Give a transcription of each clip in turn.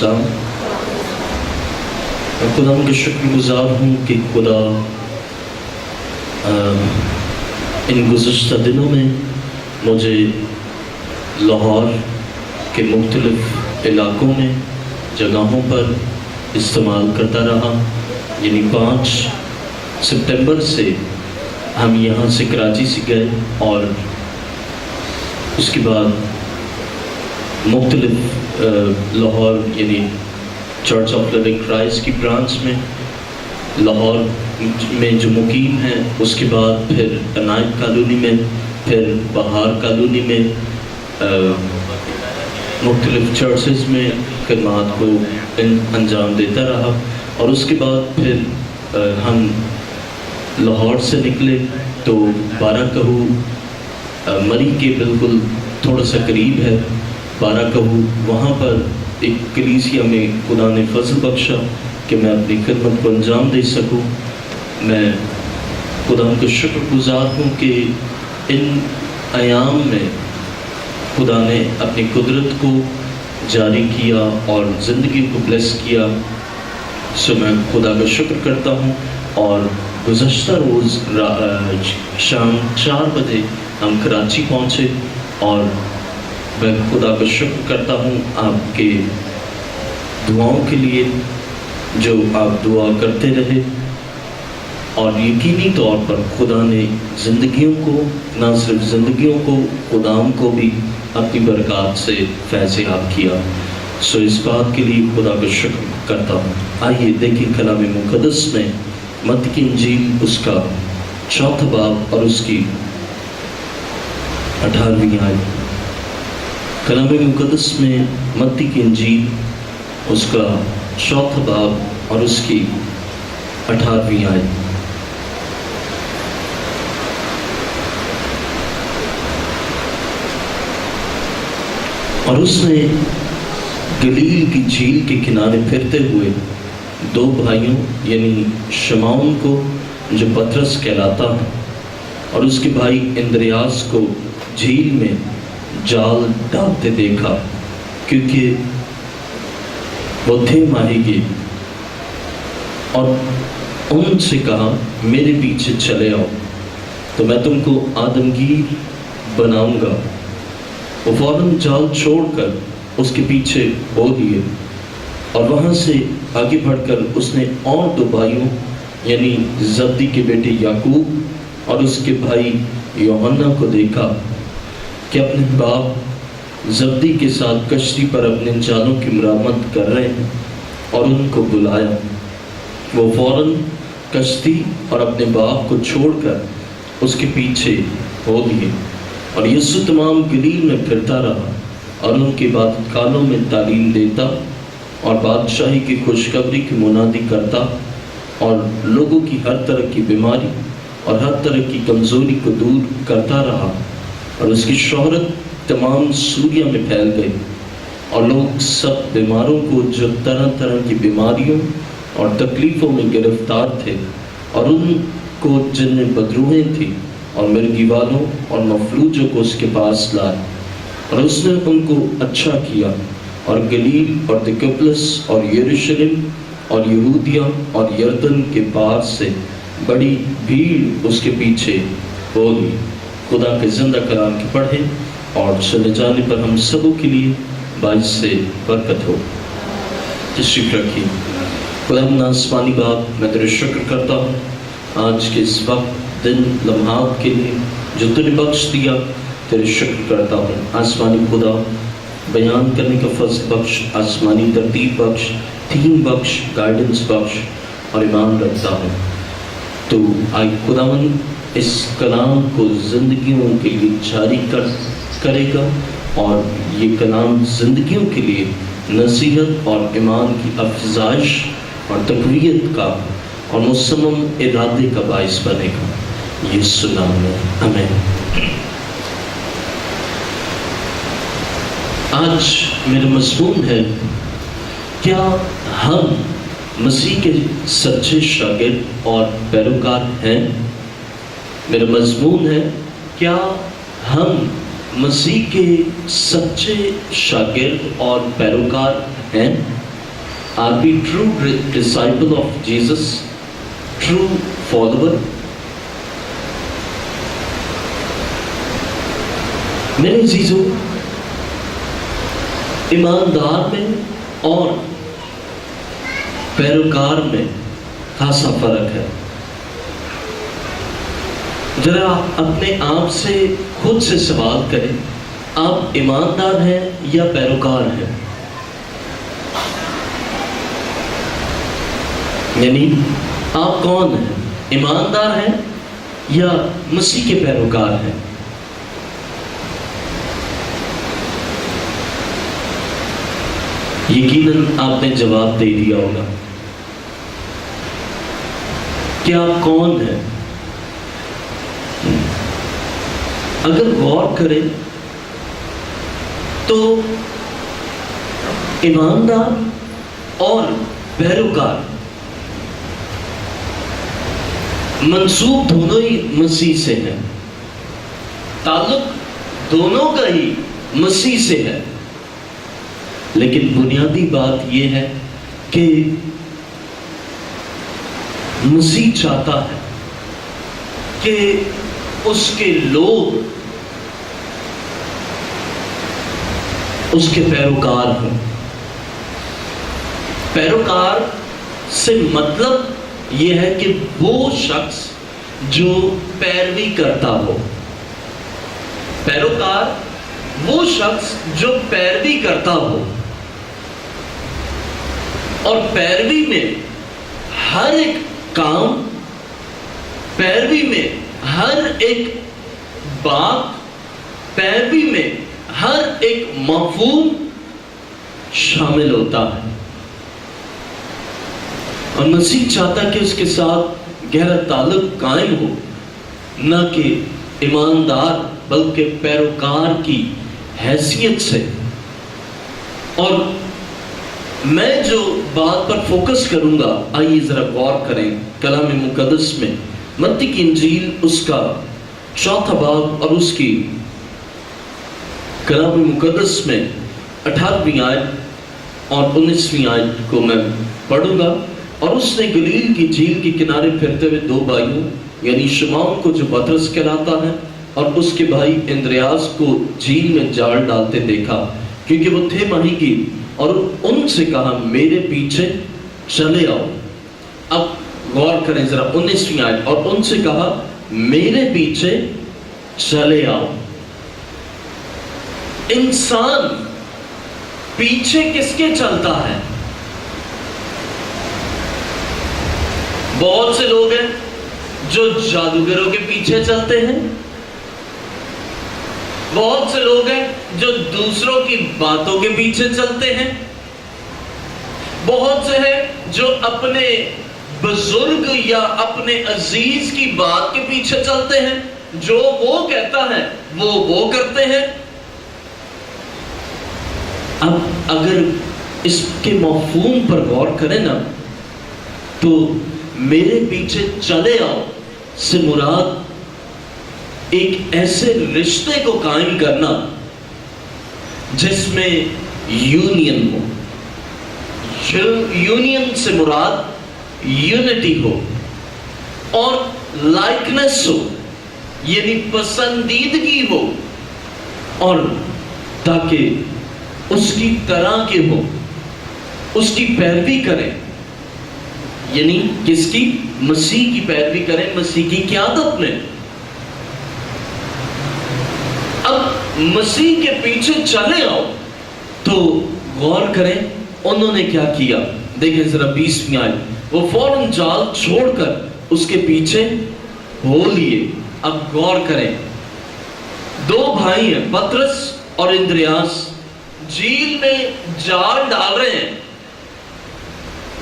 السلام۔ میں خدا کا شکر گزار ہوں کہ خدا ان گزشتہ دنوں میں مجھے لاہور کے مختلف علاقوں میں جگہوں پر استعمال کرتا رہا۔ یعنی 5 ستمبر سے ہم یہاں سے کراچی سے گئے اور اس کے بعد مختلف لاہور یعنی چرچ آف لونگ کرائسٹ کی برانچ میں لاہور میں جو مقیم ہیں، اس کے بعد پھر عنایت کالونی میں، پھر بہار کالونی میں مختلف چرچز میں خدمات کو انجام دیتا رہا۔ اور اس کے بعد پھر ہم لاہور سے نکلے تو 12 کہو مری کے بالکل تھوڑا سا قریب ہے 12 کہو، وہاں پر ایک کلیسیا میں خدا نے فضل بخشا کہ میں اپنی خدمت کو انجام دے سکوں۔ میں خدا کا شکر گزار ہوں کہ ان ایام میں خدا نے اپنی قدرت کو جاری کیا اور زندگی کو بلیس کیا۔ سو میں خدا کا شکر کرتا ہوں۔ اور گزشتہ روز شام 4 بجے ہم کراچی پہنچے اور میں خدا کا شکر کرتا ہوں آپ کے دعاؤں کے لیے جو آپ دعا کرتے رہے، اور یقینی طور پر خدا نے زندگیوں کو، نہ صرف زندگیوں کو، خداوند کو بھی اپنی برکات سے فیض یاب کیا۔ سو اس بات کے لیے خدا کا شکر کرتا ہوں۔ آئیے دیکھیں کلام مقدس میں متی کی انجیل اس کا 4 باب اور اس کی 18ویں آیت۔ کلام مقدس میں متی کی انجیل اس کا 4 باب اور اس کی 18ویں آیت۔ اور اس نے گلیل کی جھیل کے کنارے پھرتے ہوئے 2 بھائیوں یعنی شمعون کو جو پطرس کہلاتا ہے اور اس کے بھائی اندریاس کو جھیل میں جال ڈالتے دیکھا، کیونکہ وہ تھے ماہی گیر، اور ان سے کہا میرے پیچھے چلے آؤ تو میں تم کو آدمگیر بناؤں گا۔ وہ فوراً جال چھوڑ کر اس کے پیچھے ہو لیے، اور وہاں سے آگے بڑھ کر اس نے اور 2 بھائیوں یعنی زبدی کے بیٹے یعقوب اور اس کے بھائی یوحنا کو دیکھا کہ اپنے باپ زبدی کے ساتھ کشتی پر اپنے جالوں کی مرمت کر رہے ہیں، اور ان کو بلایا۔ وہ فوراً کشتی اور اپنے باپ کو چھوڑ کر اس کے پیچھے ہو لیے، اور یسوع تمام گلیل میں پھرتا رہا اور ان کے عبادت خانوں میں تعلیم دیتا اور بادشاہی کی خوشخبری کی منادی کرتا، اور لوگوں کی ہر طرح کی بیماری اور ہر طرح کی کمزوری کو دور کرتا رہا، اور اس کی شہرت تمام سوریا میں پھیل گئی۔ اور لوگ سب بیماروں کو جو طرح طرح کی بیماریوں اور تکلیفوں میں گرفتار تھے، اور ان کو جن میں بدروہیں تھیں اور مرگی والوں اور مفلوجوں کو اس کے پاس لائے، اور اس نے ان کو اچھا کیا۔ اور گلیل اور دکپلس اور یروشلم اور یہودیہ اور یردن کے پار سے بڑی بھیڑ اس کے پیچھے ہو گئی۔ خدا کے زندہ کلام کی پڑھیں اور سنے جانے پر ہم سبوں کے لیے باعث سے برکت ہو۔ تشریف رکھیے۔ خدا آسمانی باپ، میں تیرے شکر کرتا ہوں آج کے اس وقت دن لمحات کے لیے جو تو نے بخش دیا، تیرے شکر کرتا ہوں۔ آسمانی خدا، بیان کرنے کا فضل بخش، آسمانی ترتیب بخش، تھیم بخش، گائیڈنس بخش، اور ایمان رکھتا ہوں تو آئی خداوند اس کلام کو زندگیوں کے لیے جاری کرے گا، اور یہ کلام زندگیوں کے لیے نصیحت اور ایمان کی افزائش اور تقویت کا اور مصمم ارادے کا باعث بنے گا۔ یسوع نام میں آمین۔ آج میرا مضمون ہے، کیا ہم مسیح کے سچے شاگرد اور پیروکار ہیں؟ میرا مضمون ہے، کیا ہم مسیح کے سچے شاگرد اور پیروکار ہیں؟ Are we true disciple of Jesus? True follower? میرے عزیزوں، ایماندار میں اور پیروکار میں خاصا فرق ہے۔ ذرا آپ اپنے آپ سے خود سے سوال کریں، آپ ایماندار ہیں یا پیروکار ہیں؟ یعنی آپ کون ہیں؟ ایماندار ہیں یا مسیح کے پیروکار ہیں؟ یقیناً آپ نے جواب دے دیا ہوگا کہ آپ کون ہیں۔ اگر غور کریں تو ایماندار اور پیروکار منسوب دونوں ہی مسیح سے ہے، تعلق دونوں کا ہی مسیح سے ہے، لیکن بنیادی بات یہ ہے کہ مسیح چاہتا ہے کہ اس کے لوگ اس کے پیروکار ہوں۔ پیروکار سے مطلب یہ ہے کہ وہ شخص جو پیروی کرتا ہو۔ پیروکار وہ شخص جو پیروی کرتا ہو اور پیروی میں ہر ایک کام، پیروی میں ہر ایک بات، پیروی میں ہر ایک مفہوم شامل ہوتا ہے۔ اور مسیح چاہتا کہ اس کے ساتھ گہرا تعلق قائم ہو، نہ کہ ایماندار بلکہ پیروکار کی حیثیت سے۔ اور میں جو بات پر فوکس کروں گا، آئیے ذرا غور کریں کلام مقدس میں، متی کی انجیل اس کا 4 باب اور اس کی کلام مقدس میں 18ویں آیت اور 19ویں آیت کو میں پڑھوں گا۔ اور اس نے گلیل کی جھیل کے کنارے پھرتے ہوئے 2 بھائیوں یعنی شمعون کو جو پطرس کہلاتا ہے اور اس کے بھائی اندریاس کو جھیل میں جال ڈالتے دیکھا، کیونکہ وہ تھے ماہی گیر، اور ان سے کہا میرے پیچھے چلے آؤ۔ اب غور کریں ذرا 19ویں آیت، اور ان سے کہا میرے پیچھے چلے آؤ۔ انسان پیچھے کس کے چلتا ہے؟ بہت سے لوگ ہیں جو جادوگروں کے پیچھے چلتے ہیں، بہت سے لوگ ہیں جو دوسروں کی باتوں کے پیچھے چلتے ہیں، بہت سے ہیں جو اپنے بزرگ یا اپنے عزیز کی بات کے پیچھے چلتے ہیں، جو وہ کہتا ہے وہ کرتے ہیں۔ اب اگر اس کے مفہوم پر غور کریں نا، تو میرے پیچھے چلے آؤ سے مراد ایک ایسے رشتے کو قائم کرنا جس میں یونین ہو۔ یونین سے مراد یونٹی ہو اور لائکنس ہو، یعنی پسندیدگی ہو، اور تاکہ اس کی طرح کے ہو، اس کی پیروی کریں، یعنی کس کی؟ مسیح کی پیروی کریں، مسیح کی قیادت میں۔ اب مسیح کے پیچھے چلے آؤ تو غور کریں انہوں نے کیا کیا۔ دیکھیں ذرا 20ویں آیت، وہ فوراً جال چھوڑ کر اس کے پیچھے ہو لیے۔ اب غور کریں، 2 بھائی ہیں، پطرس اور اندریاس، جھیل میں جال ڈال رہے ہیں،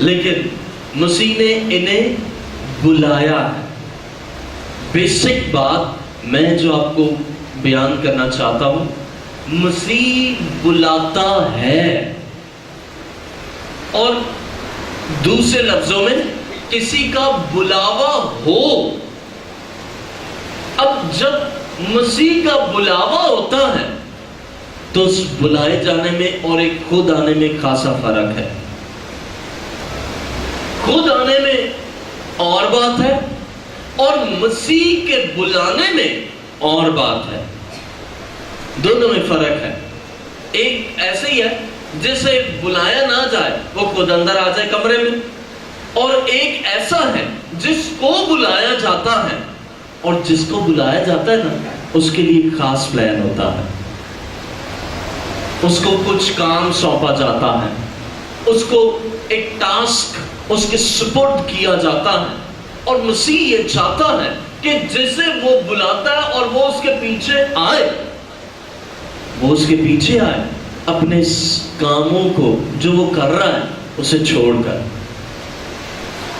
لیکن مسیح نے انہیں بلایا ہے۔ بیسک بات میں جو آپ کو بیان کرنا چاہتا ہوں، مسیح بلاتا ہے، اور دوسرے لفظوں میں کسی کا بلاوا ہو۔ اب جب مسیح کا بلاوا ہوتا ہے تو اس بلائے جانے میں اور ایک خود آنے میں خاصا فرق ہے۔ خود آنے میں اور بات ہے اور مسیح کے بلانے میں اور بات ہے، دونوں میں فرق ہے۔ ایک ایسے ہی ہے جسے بلایا نہ جائے وہ خود اندر آ جائے کمرے میں، اور ایک ایسا ہے جس کو بلایا جاتا ہے، اور جس کو بلایا جاتا ہے نا اس کے لیے خاص پلان ہوتا ہے، اس کو کچھ کام سونپا جاتا ہے، اس کو ایک ٹاسک اس کے سپورٹ کیا جاتا ہے، اور مسیح یہ چاہتا ہے کہ جسے وہ بلاتا ہے اور وہ اس کے پیچھے آئے، وہ اس کے پیچھے آئے اپنے کاموں کو جو وہ کر رہا ہے اسے چھوڑ کر۔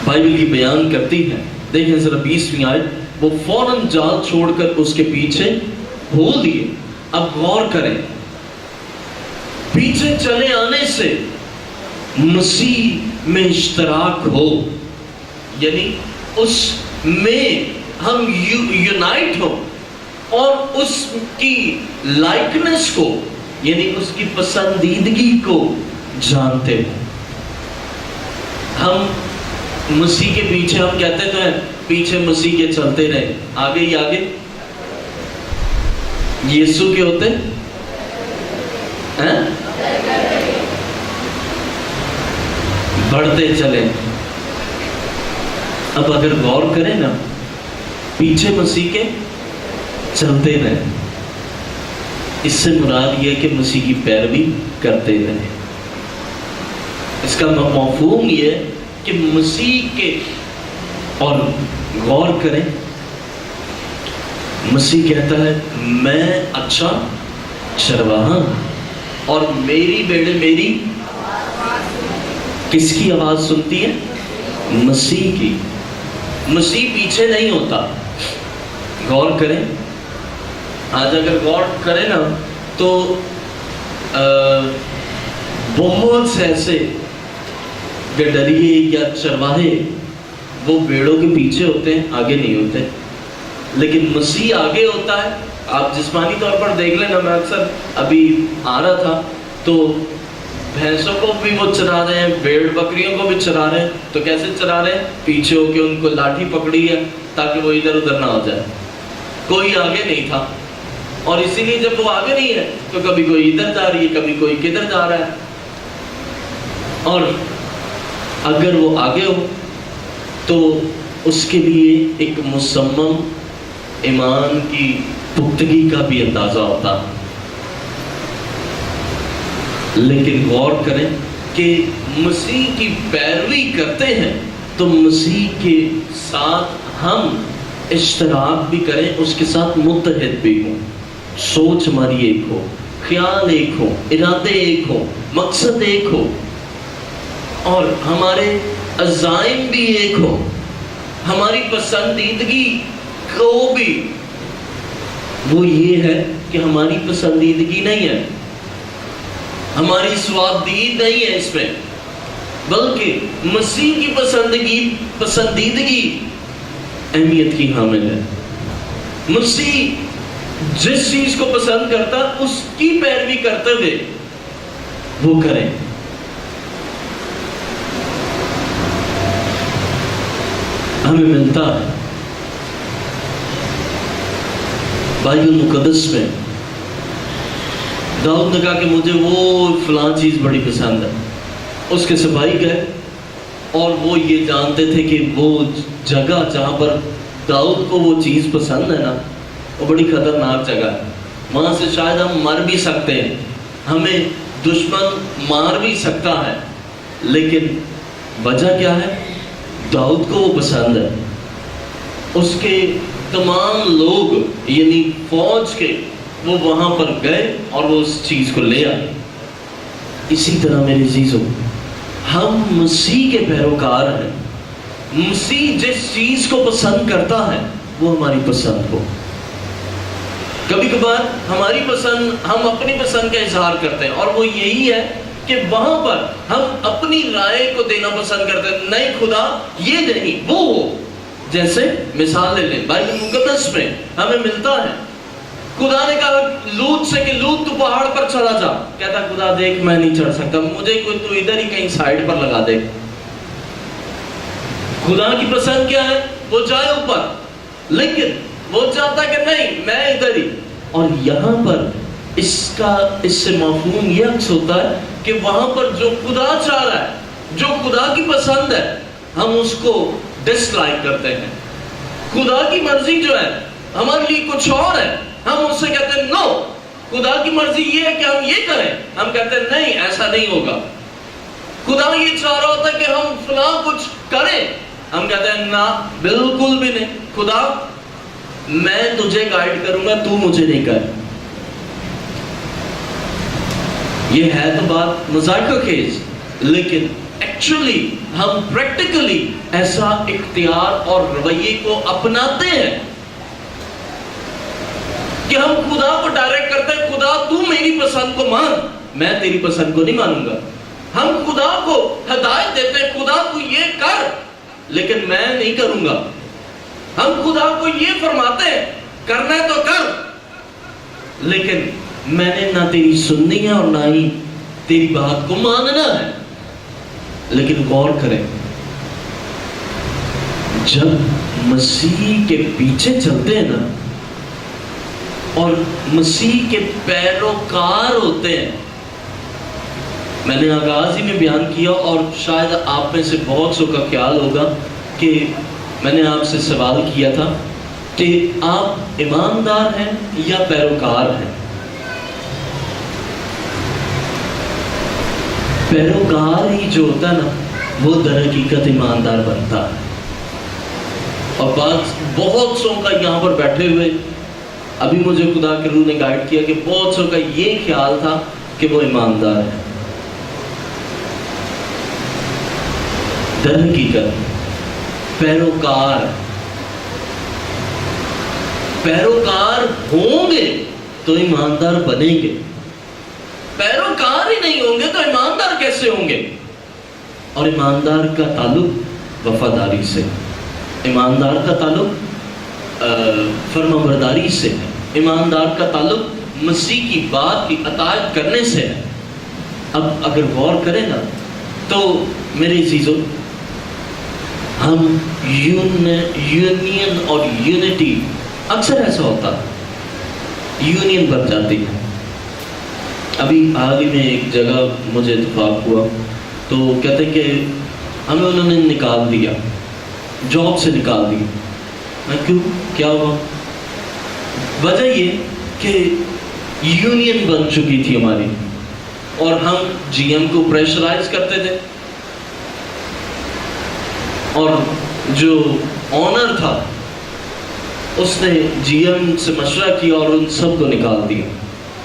بائبل یہ بیان کرتی ہے، دیکھیں ذرا 20ویں آیت، وہ فوراً جال چھوڑ کر اس کے پیچھے ہو دیے۔ اب غور کریں، پیچھے چلے آنے سے مسیح میں اشتراک ہو، یعنی اس میں ہم یونائٹ ہو اور اس کی لائکنس کو، یعنی اس کی پسندیدگی کو جانتے ہیں۔ ہم مسیح کے پیچھے، ہم کہتے تو ہیں پیچھے مسیح کے چلتے رہے، آگے ہی آگے یسوع کے ہوتے ہیں، بڑھتے چلے۔ اب اگر غور کریں نا، پیچھے مسیح کے چلتے رہے، اس سے مراد یہ کہ مسیح کی پیروی کرتے رہے۔ اس کا مفہوم یہ ہے کہ مسیح کے، اور غور کریں، مسیح کہتا ہے میں اچھا چرواہا، اور میری بھیڑیں میری کس کی آواز سنتی ہے؟ مسیح کی۔ مسیح پیچھے نہیں ہوتا۔ غور کریں، آج اگر غور کریں نا تو بہت سے ایسے گڈریے یا چرواہے وہ بیڑوں کے پیچھے ہوتے ہیں، آگے نہیں ہوتے، لیکن مسیح آگے ہوتا ہے۔ آپ جسمانی طور پر دیکھ لیں نا، میں اکثر ابھی آ رہا تھا تو بھینسوں کو بھی وہ چرا رہے ہیں، بھیڑ بکریوں کو بھی چرا رہے ہیں، تو کیسے چرا رہے ہیں؟ پیچھے ہو کے ان کو لاٹھی پکڑی ہے تاکہ وہ ادھر ادھر نہ ہو جائے، کوئی آگے نہیں تھا، اور اسی لیے جب وہ آگے نہیں ہے تو کبھی کوئی ادھر جا رہی ہے، کبھی کوئی کدھر جا رہا ہے۔ اور اگر وہ آگے ہو تو اس کے لیے ایک مصمم ایمان کی پختگی کا بھی اندازہ ہوتا ہے۔ لیکن غور کریں کہ مسیح کی پیروی کرتے ہیں تو مسیح کے ساتھ ہم اشتراک بھی کریں، اس کے ساتھ متحد بھی ہوں، سوچ ہماری ایک ہو، خیال ایک ہو، ارادے ایک ہو، مقصد ایک ہو، اور ہمارے عزائم بھی ایک ہو، ہماری پسندیدگی کو بھی، وہ یہ ہے کہ ہماری پسندیدگی نہیں ہے، ہماری سوادید نہیں ہے اس میں، بلکہ مسیح کی پسندیدگی اہمیت کی حامل ہے۔ مسیح جس چیز کو پسند کرتا اس کی پیروی کرتے ہوئے وہ کریں۔ ہمیں ملتا ہے بائبل مقدس میں، داؤد نے کہا کہ مجھے وہ فلاں چیز بڑی پسند ہے، اس کے سپاہی گئے اور وہ یہ جانتے تھے کہ وہ جگہ جہاں پر داؤد کو وہ چیز پسند ہے نا، وہ بڑی خطرناک جگہ ہے، وہاں سے شاید ہم مر بھی سکتے ہیں، ہمیں دشمن مار بھی سکتا ہے، لیکن وجہ کیا ہے؟ داؤد کو وہ پسند ہے، اس کے تمام لوگ یعنی فوج کے وہ وہاں پر گئے اور وہ اس چیز کو لے آئے۔ اسی طرح میرے عزیزوں، ہم مسیح کے پیروکار ہیں، مسیح جس چیز کو پسند کرتا ہے وہ ہماری پسند ہو۔ کبھی کبھار ہماری پسند، ہم اپنی پسند کا اظہار کرتے ہیں، اور وہ یہی ہے کہ وہاں پر ہم اپنی رائے کو دینا پسند کرتے ہیں، نہیں خدا یہ نہیں وہ ہو۔ جیسے مثال لے لیں، بائبل مقدس میں ہمیں ملتا ہے، خدا نے کہا لوط سے کہ لوط تو پہاڑ پر چڑھا جا، کہتا خدا دیکھ میں نہیں چڑھ سکتا، مجھے کوئی تو ادھر ہی کہیں سائڈ پر لگا دے، خدا کی پسند کیا ہے؟ وہ جائے اوپر، لیکن وہ چاہتا کہ نہیں میں ادھر ہی. اور یہاں پر اس سے مفہوم یہ عکس ہوتا ہے کہ وہاں پر جو خدا چاہ رہا ہے، جو خدا کی پسند ہے، ہم اس کو ڈس لائک کرتے ہیں. خدا کی مرضی جو ہے ہمارے لیے کچھ اور ہے، ہم اس سے کہتے ہیں نو، خدا کی مرضی یہ ہے کہ ہم یہ کریں، ہم کہتے ہیں نہیں ایسا نہیں ہوگا. خدا یہ چاہ رہا ہوتا ہے کہ ہم فلاں کچھ کریں، ہم کہتے ہیں نہ بالکل بھی نہیں، خدا میں تجھے گائیڈ کروں گا، تو مجھے نہیں کر. یہ ہے تو بات مذاق کا خیز، لیکن ایکچولی ہم پریکٹیکلی ایسا اختیار اور رویے کو اپناتے ہیں کہ ہم خدا کو ڈائریکٹ کرتے ہیں، خدا تو میری پسند کو مان، میں تیری پسند کو نہیں مانوں گا. ہم خدا کو ہدایت دیتے ہیں، خدا تو یہ کر، لیکن میں نہیں کروں گا. ہم خدا کو یہ فرماتے ہیں کرنا ہے تو کر، لیکن میں نے نہ تیری سننی ہے اور نہ ہی تیری بات کو ماننا ہے. لیکن غور کریں، جب مسیح کے پیچھے چلتے ہیں نا اور مسیح کے پیروکار ہوتے ہیں، میں نے آغاز ہی میں بیان کیا اور شاید آپ میں سے بہت سو کا خیال ہوگا کہ میں نے آپ سے سوال کیا تھا کہ آپ ایماندار ہیں یا پیروکار ہیں؟ پیروکار ہی جو ہوتا ہے نا وہ در حقیقت ایماندار بنتا ہے. اور بہت سو کا یہاں پر بیٹھے ہوئے ابھی مجھے خدا کے روح نے گائیڈ کیا کہ بہت سو کا یہ خیال تھا کہ وہ ایماندار ہے. در حقیقت پیروکار ہوں گے تو ایماندار بنیں گے. پیروکار ہی نہیں ہوں گے تو ایماندار کیسے ہوں گے؟ اور ایماندار کا تعلق وفاداری سے، ایماندار کا تعلق فرمانبرداری سے، ایماندار کا تعلق مسیح کی بات کی اطاعت کرنے سے ہے. اب اگر غور کریں نا تو میرے عزیزوں، ہم یونین اور یونٹی اکثر ایسا ہوتا ہے، یونین بن جاتی ہے. ابھی حال ہی میں ایک جگہ مجھے اتفاق ہوا تو کہتے ہیں کہ ہمیں انہوں نے نکال دیا، جاب سے نکال دیا. میں کیوں، کیا ہوا؟ وجہ یہ کہ یونین بن چکی تھی ہماری اور ہم جی ایم کو پریشرائز کرتے تھے، اور جو آنر تھا اس نے جی ایم سے مشورہ کیا اور ان سب کو نکال دیا،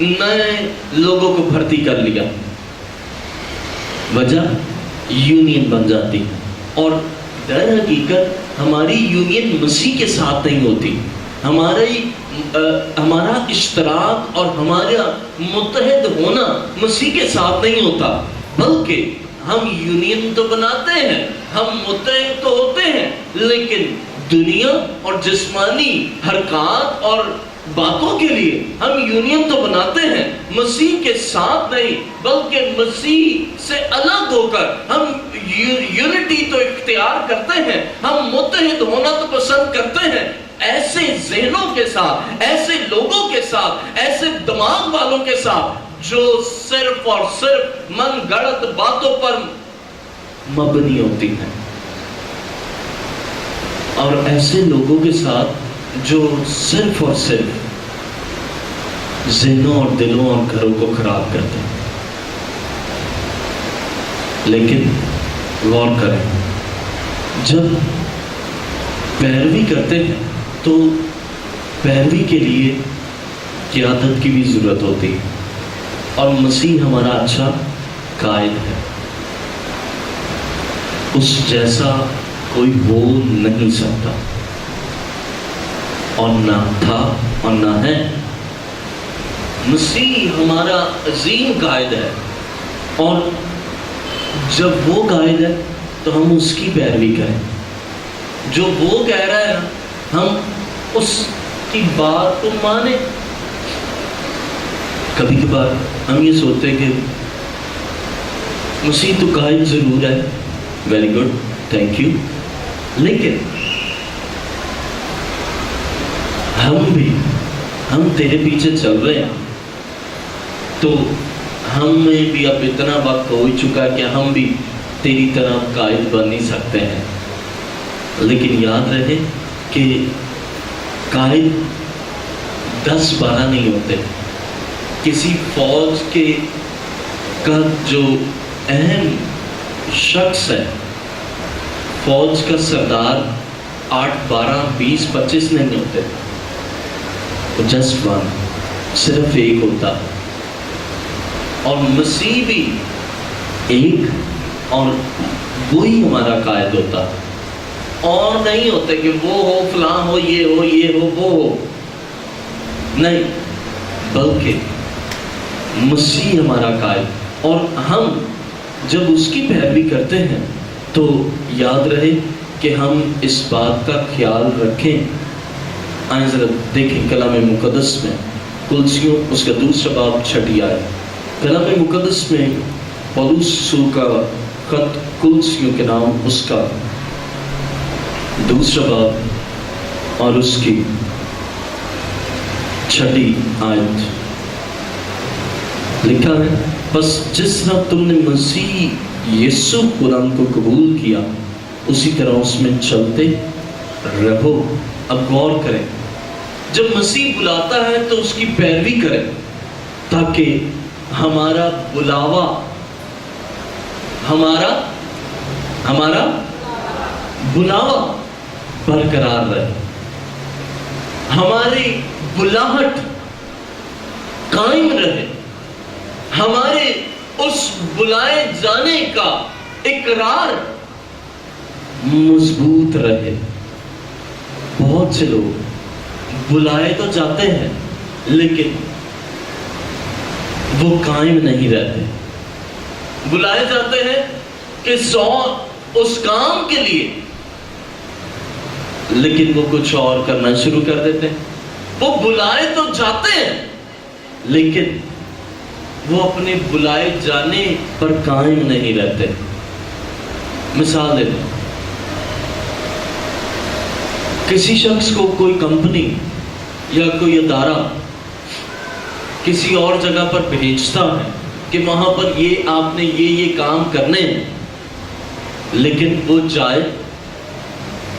نئے لوگوں کو بھرتی کر لیا. وجہ یونین بن جاتی ہے. اور در حقیقت ہماری یونین مسیح کے ساتھ نہیں ہوتی، ہمارا اشتراک اور ہمارا متحد ہونا مسیح کے ساتھ نہیں ہوتا، بلکہ ہم یونین تو بناتے ہیں، ہم متحد تو ہوتے ہیں، لیکن دنیا اور جسمانی حرکات اور باتوں کے لیے ہم یونین تو بناتے ہیں، مسیح کے ساتھ نہیں، بلکہ مسیح سے الگ ہو کر ہم یونٹی تو اختیار کرتے ہیں، ہم متحد ہونا تو پسند کرتے ہیں. ایسے ذہنوں کے ساتھ، ایسے لوگوں کے ساتھ، ایسے دماغ والوں کے ساتھ جو صرف اور صرف من گڑت باتوں پر مبنی ہوتی ہیں، اور ایسے لوگوں کے ساتھ جو صرف اور صرف ذہنوں اور دلوں اور گھروں کو خراب کرتے ہیں. لیکن غور کریں، جب پیروی کرتے ہیں تو پیروی کے لیے قیادت کی بھی ضرورت ہوتی ہے، اور مسیح ہمارا اچھا قائد ہے، اس جیسا کوئی ہو نہیں سکتا، اور نہ تھا اور نہ ہے. مسیح ہمارا عظیم قائد ہے، اور جب وہ قائد ہے تو ہم اس کی پیروی کریں. جو وہ کہہ رہا ہے ہم اس کی بات کو مانیں. کبھی کبھار ہم یہ سوچتے ہیں کہ مسیح تو قائد ضرور ہے، ویری گڈ، تھینک یو، لیکن ہم تیرے پیچھے چل رہے ہیں، تو ہمیں بھی اب اتنا وقت ہو چکا کہ ہم بھی تیری طرح قائد بن نہیں سکتے ہیں۔ لیکن یاد رہے کہ قائد 10-12 نہیں ہوتے۔ کسی فوج کا جو اہم شخص ہے، فوج کا سردار 8, 12, 20, 25 نہیں ہوتے، جسٹ ون، صرف ایک ہوتا ہے۔ اور مسیح بھی ایک، اور وہی ہمارا قائد ہوتا، اور نہیں ہوتے کہ وہ ہو، فلاں ہو، یہ ہو، یہ ہو، وہ ہو، نہیں، بلکہ مسیح ہمارا قائد۔ اور ہم جب اس کی پیروی کرتے ہیں تو یاد رہے کہ ہم اس بات کا خیال رکھیں۔ آئیں ذرا دیکھیں کلام مقدس میں کلسیوں اس کا 2 باب 6 آیت۔ کلام مقدس میں پولس رسول کا خط کلسیوں کے نام اس کا 2 باب اور اس کی 6 آیت لکھا ہے، بس جس طرح تم نے مسیح یسوع خدا کو قبول کیا اسی طرح اس میں چلتے رہو۔ اب غور کریں، جب مسیح بلاتا ہے تو اس کی پیروی کریں تاکہ ہمارا بلاوا برقرار رہے، ہماری بلاہٹ قائم رہے، ہمارے اس بلائے جانے کا اقرار مضبوط رہے۔ بہت سے لوگ بلائے تو جاتے ہیں لیکن وہ قائم نہیں رہتے۔ بلائے جاتے ہیں کہ 100 اس کام کے لیے، لیکن وہ کچھ اور کرنا شروع کر دیتے ہیں۔ وہ بلائے تو جاتے ہیں لیکن وہ اپنے بلائے جانے پر قائم نہیں رہتے۔ مثال دے دیں، کسی شخص کو کوئی کمپنی یا کوئی ادارہ کسی اور جگہ پر بھیجتا ہے کہ وہاں پر یہ آپ نے یہ کام کرنے ہیں، لیکن وہ جائے،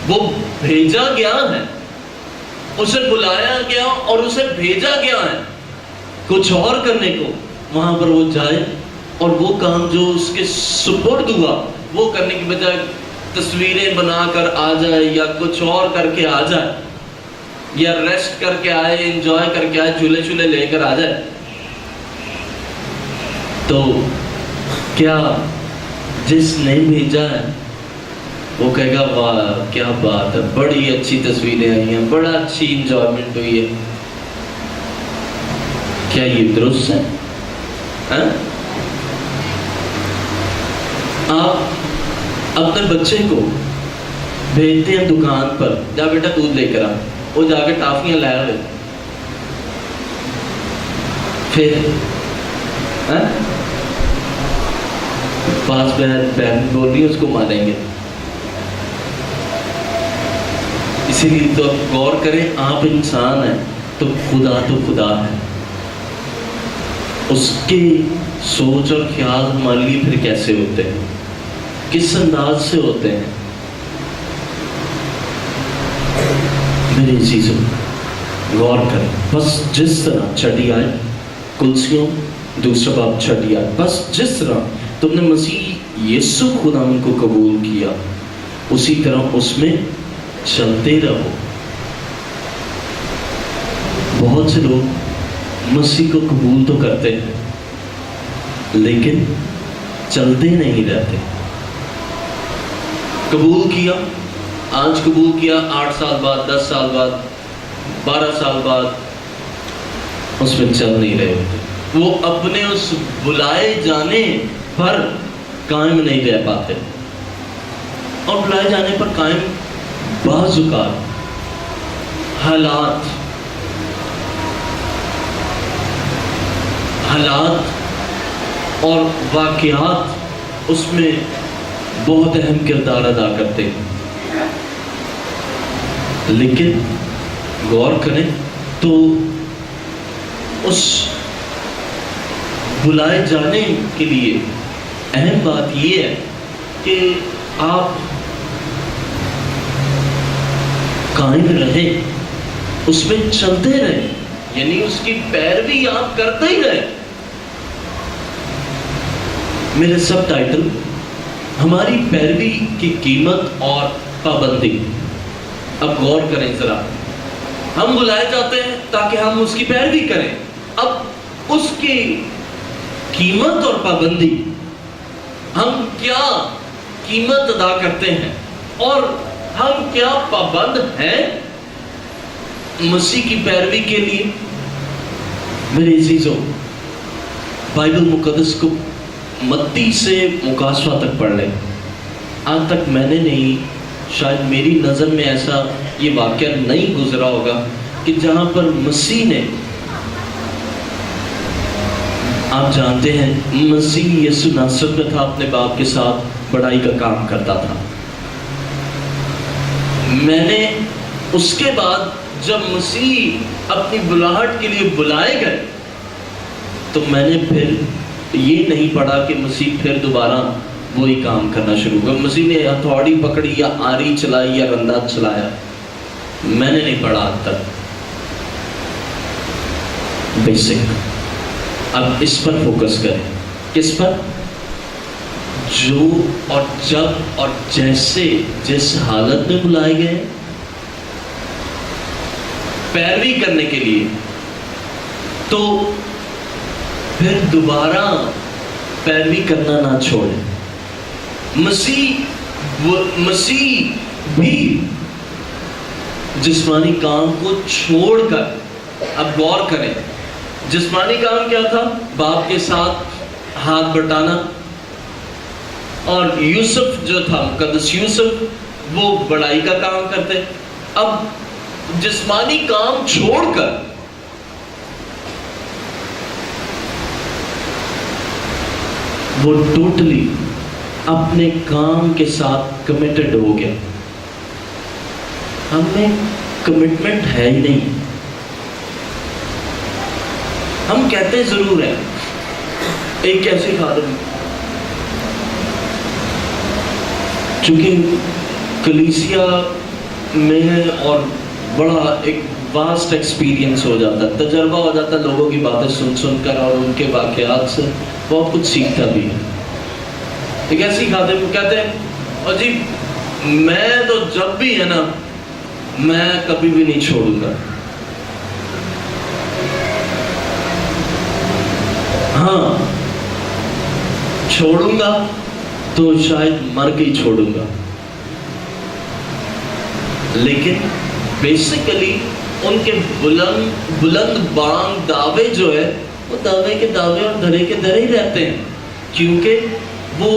وہ بھیجا گیا ہے، اسے بلایا گیا اور اسے بھیجا گیا ہے کچھ اور کرنے کو، وہاں پر وہ جائے اور وہ کام جو اس کے سپرد ہوا وہ کرنے کی بجائے تصویریں بنا کر آ جائے یا کچھ اور کر کے آ جائے، یا ریسٹ کر کے آئے، انجوائے کر کے آئے، جھولے چھولے لے کر آ جائے، تو کیا جس نے بھیجا ہے وہ کہے گا واہ کیا بات ہے، بڑی اچھی تصویریں آئی ہیں، بڑا اچھی انجوائمنٹ ہوئی ہے؟ کیا یہ درست ہے؟ آپ اپنے بچے کو بھیجتے ہیں دکان پر، جا بیٹا دودھ لے کر آ، وہ جا کے ٹافیاں لایا ہوئے، پھر پاس بہن بول رہی ہے اس کو ماریں گے۔ اسی لیے تو آپ غور کریں، آپ انسان ہیں تو خدا ہے، اس کے سوچ اور خیال ہمارے لیے پھر کیسے ہوتے ہیں، کس انداز سے ہوتے ہیں؟ میری چیزوں غور کریں، بس جس طرح 6 آیت کلسیوں 2 باب 6 آیت، بس جس طرح تم نے مسیح یسوع خدا کو قبول کیا اسی طرح اس میں چلتے رہو۔ بہت سے لوگ مسیح کو قبول تو کرتے ہیں لیکن چلتے نہیں رہتے۔ قبول کیا، آج قبول کیا، 8 سال بعد، 10 سال بعد، 12 سال بعد اس میں چل نہیں رہے ہوتے، وہ اپنے اس بلائے جانے پر قائم نہیں رہ پاتے، اور بلائے جانے پر قائم بعض اوقات حالات اور واقعات اس میں بہت اہم کردار ادا کرتے ہیں۔ لیکن غور کریں تو اس بلائے جانے کے لیے اہم بات یہ ہے کہ آپ قائم رہیں، اس میں چلتے رہیں، یعنی اس کی پیروی آپ کرتے ہی رہیں۔ میرے سب ٹائٹل ہماری پیروی کی قیمت اور پابندی۔ اب غور کریں ذرا، ہم بلائے جاتے ہیں تاکہ ہم اس کی پیروی کریں، اب اس کی قیمت اور پابندی، ہم کیا قیمت ادا کرتے ہیں اور ہم کیا پابند ہیں مسیح کی پیروی کے لیے۔ میرے عزیزوں، بائبل مقدس کو متی سے مکاشفہ تک پڑھ لیں۔ آج تک میں نے نہیں، شاید میری نظر میں ایسا یہ واقعہ نہیں گزرا ہوگا کہ جہاں پر مسیح نے، آپ جانتے ہیں مسیح یسوع ناصرت میں تھا، اپنے باپ کے ساتھ بڑائی کا کام کرتا تھا۔ میں نے اس کے بعد جب مسیح اپنی بلاہٹ کے لیے بلائے گئے تو میں نے پھر یہ نہیں پڑھا کہ مسیح پھر دوبارہ وہی کام کرنا شروع کر، مسیح نے ہتھوڑی پکڑی یا آری چلائی یا رندا چلایا، میں نے نہیں پڑھا آج تک۔ بیسک اب اس پر فوکس کریں، کس پر؟ جو اور جب اور جیسے جس حالت میں بلائے گئے پیروی کرنے کے لیے، تو پھر دوبارہ پیروی کرنا نہ چھوڑیں۔ مسیح بھی جسمانی کام کو چھوڑ کر، اب غور کریں، جسمانی کام کیا تھا؟ باپ کے ساتھ ہاتھ بٹانا، اور یوسف جو تھا مقدس یوسف، وہ بڑائی کا کام کرتے۔ اب جسمانی کام چھوڑ کر وہ ٹوٹلی اپنے کام کے ساتھ کمیٹڈ ہو گیا۔ ہم میں کمٹمنٹ ہے ہی نہیں، ہم کہتے ضرور ہیں ایک ایسی خادم، چونکہ کلیسیا میں ہے اور بڑا ایک واسٹ ایکسپیرینس ہو جاتا ہے، تجربہ ہو جاتا ہے لوگوں کی باتیں سن سن کر اور ان کے واقعات سے بہت کچھ سیکھتا بھی ہے۔ ایک ایسی خادم کہتے ہیں، اور جی میں تو جب بھی ہے نا، میں کبھی بھی نہیں چھوڑوں گا، ہاں چھوڑوں گا تو شاید مر کے ہی چھوڑوں گا۔ لیکن بیسیکلی ان کے بلند بانگ دعوے جو ہے، وہ دعوے کے دعوے اور دھرے کے دھرے ہی رہتے ہیں، کیونکہ وہ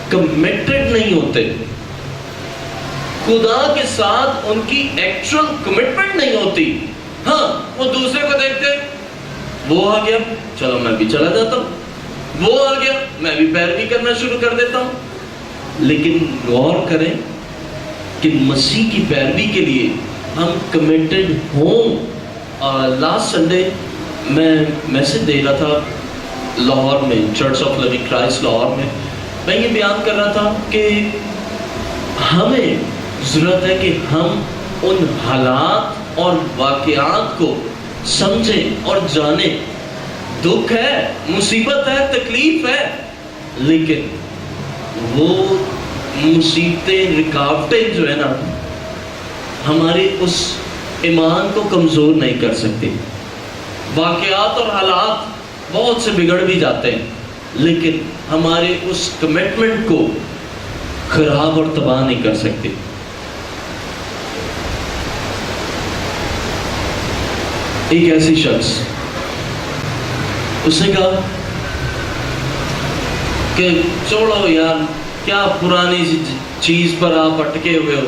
کمیٹڈ نہیں ہوتے، خدا کے ساتھ ان کی ایکچوئل کمٹمنٹ نہیں ہوتی۔ ہاں وہ دوسرے کو دیکھتے، وہ آ گیا چلو میں بھی چلا جاتا ہوں، وہ آ گیا میں بھی پیروی کرنا شروع کر دیتا ہوں۔ لیکن غور کریں کہ مسیح کی پیروی کے لیے ہم کمیٹڈ ہوں۔ لاسٹ سنڈے میں میسج دے رہا تھا لاہور میں، church of living Christ Lahore میں یہ بیان کر رہا تھا کہ ہمیں ضرورت ہے کہ ہم ان حالات اور واقعات کو سمجھیں اور جانیں۔ دکھ ہے، مصیبت ہے، تکلیف ہے، لیکن وہ مصیبتیں، رکاوٹیں جو ہے نا، ہمارے اس ایمان کو کمزور نہیں کر سکتی۔ واقعات اور حالات بہت سے بگڑ بھی جاتے ہیں، لیکن ہمارے اس کمٹمنٹ کو خراب اور تباہ نہیں کر سکتے۔ ایک ایسی شخص، اس نے کہا کہ چھوڑو یار، کیا پرانی چیز پر آپ اٹکے ہوئے ہو۔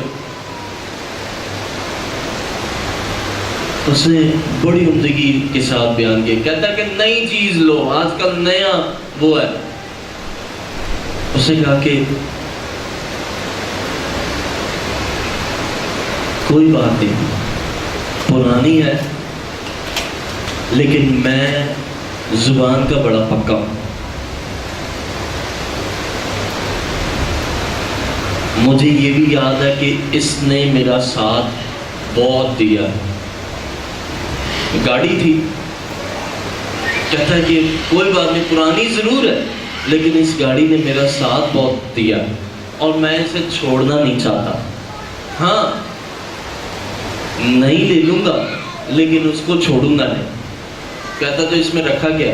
اس نے بڑی عمدگی کے ساتھ بیان کیا، کہتا ہے کہ نئی چیز لو، آج کل نیا وہ ہے۔ اس نے کہا کہ کوئی بات نہیں، پرانی ہے لیکن میں زبان کا بڑا پکا ہوں. مجھے یہ بھی یاد ہے کہ اس نے میرا ساتھ بہت دیا. گاڑی تھی، کہتا ہے کہ کوئی بات نہیں، پرانی ضرور ہے لیکن اس گاڑی نے میرا ساتھ بہت دیا اور میں اسے چھوڑنا نہیں چاہتا. ہاں نہیں لے لوں گا لیکن اس کو چھوڑوں گا نہیں. کہتا تو اس میں رکھا گیا.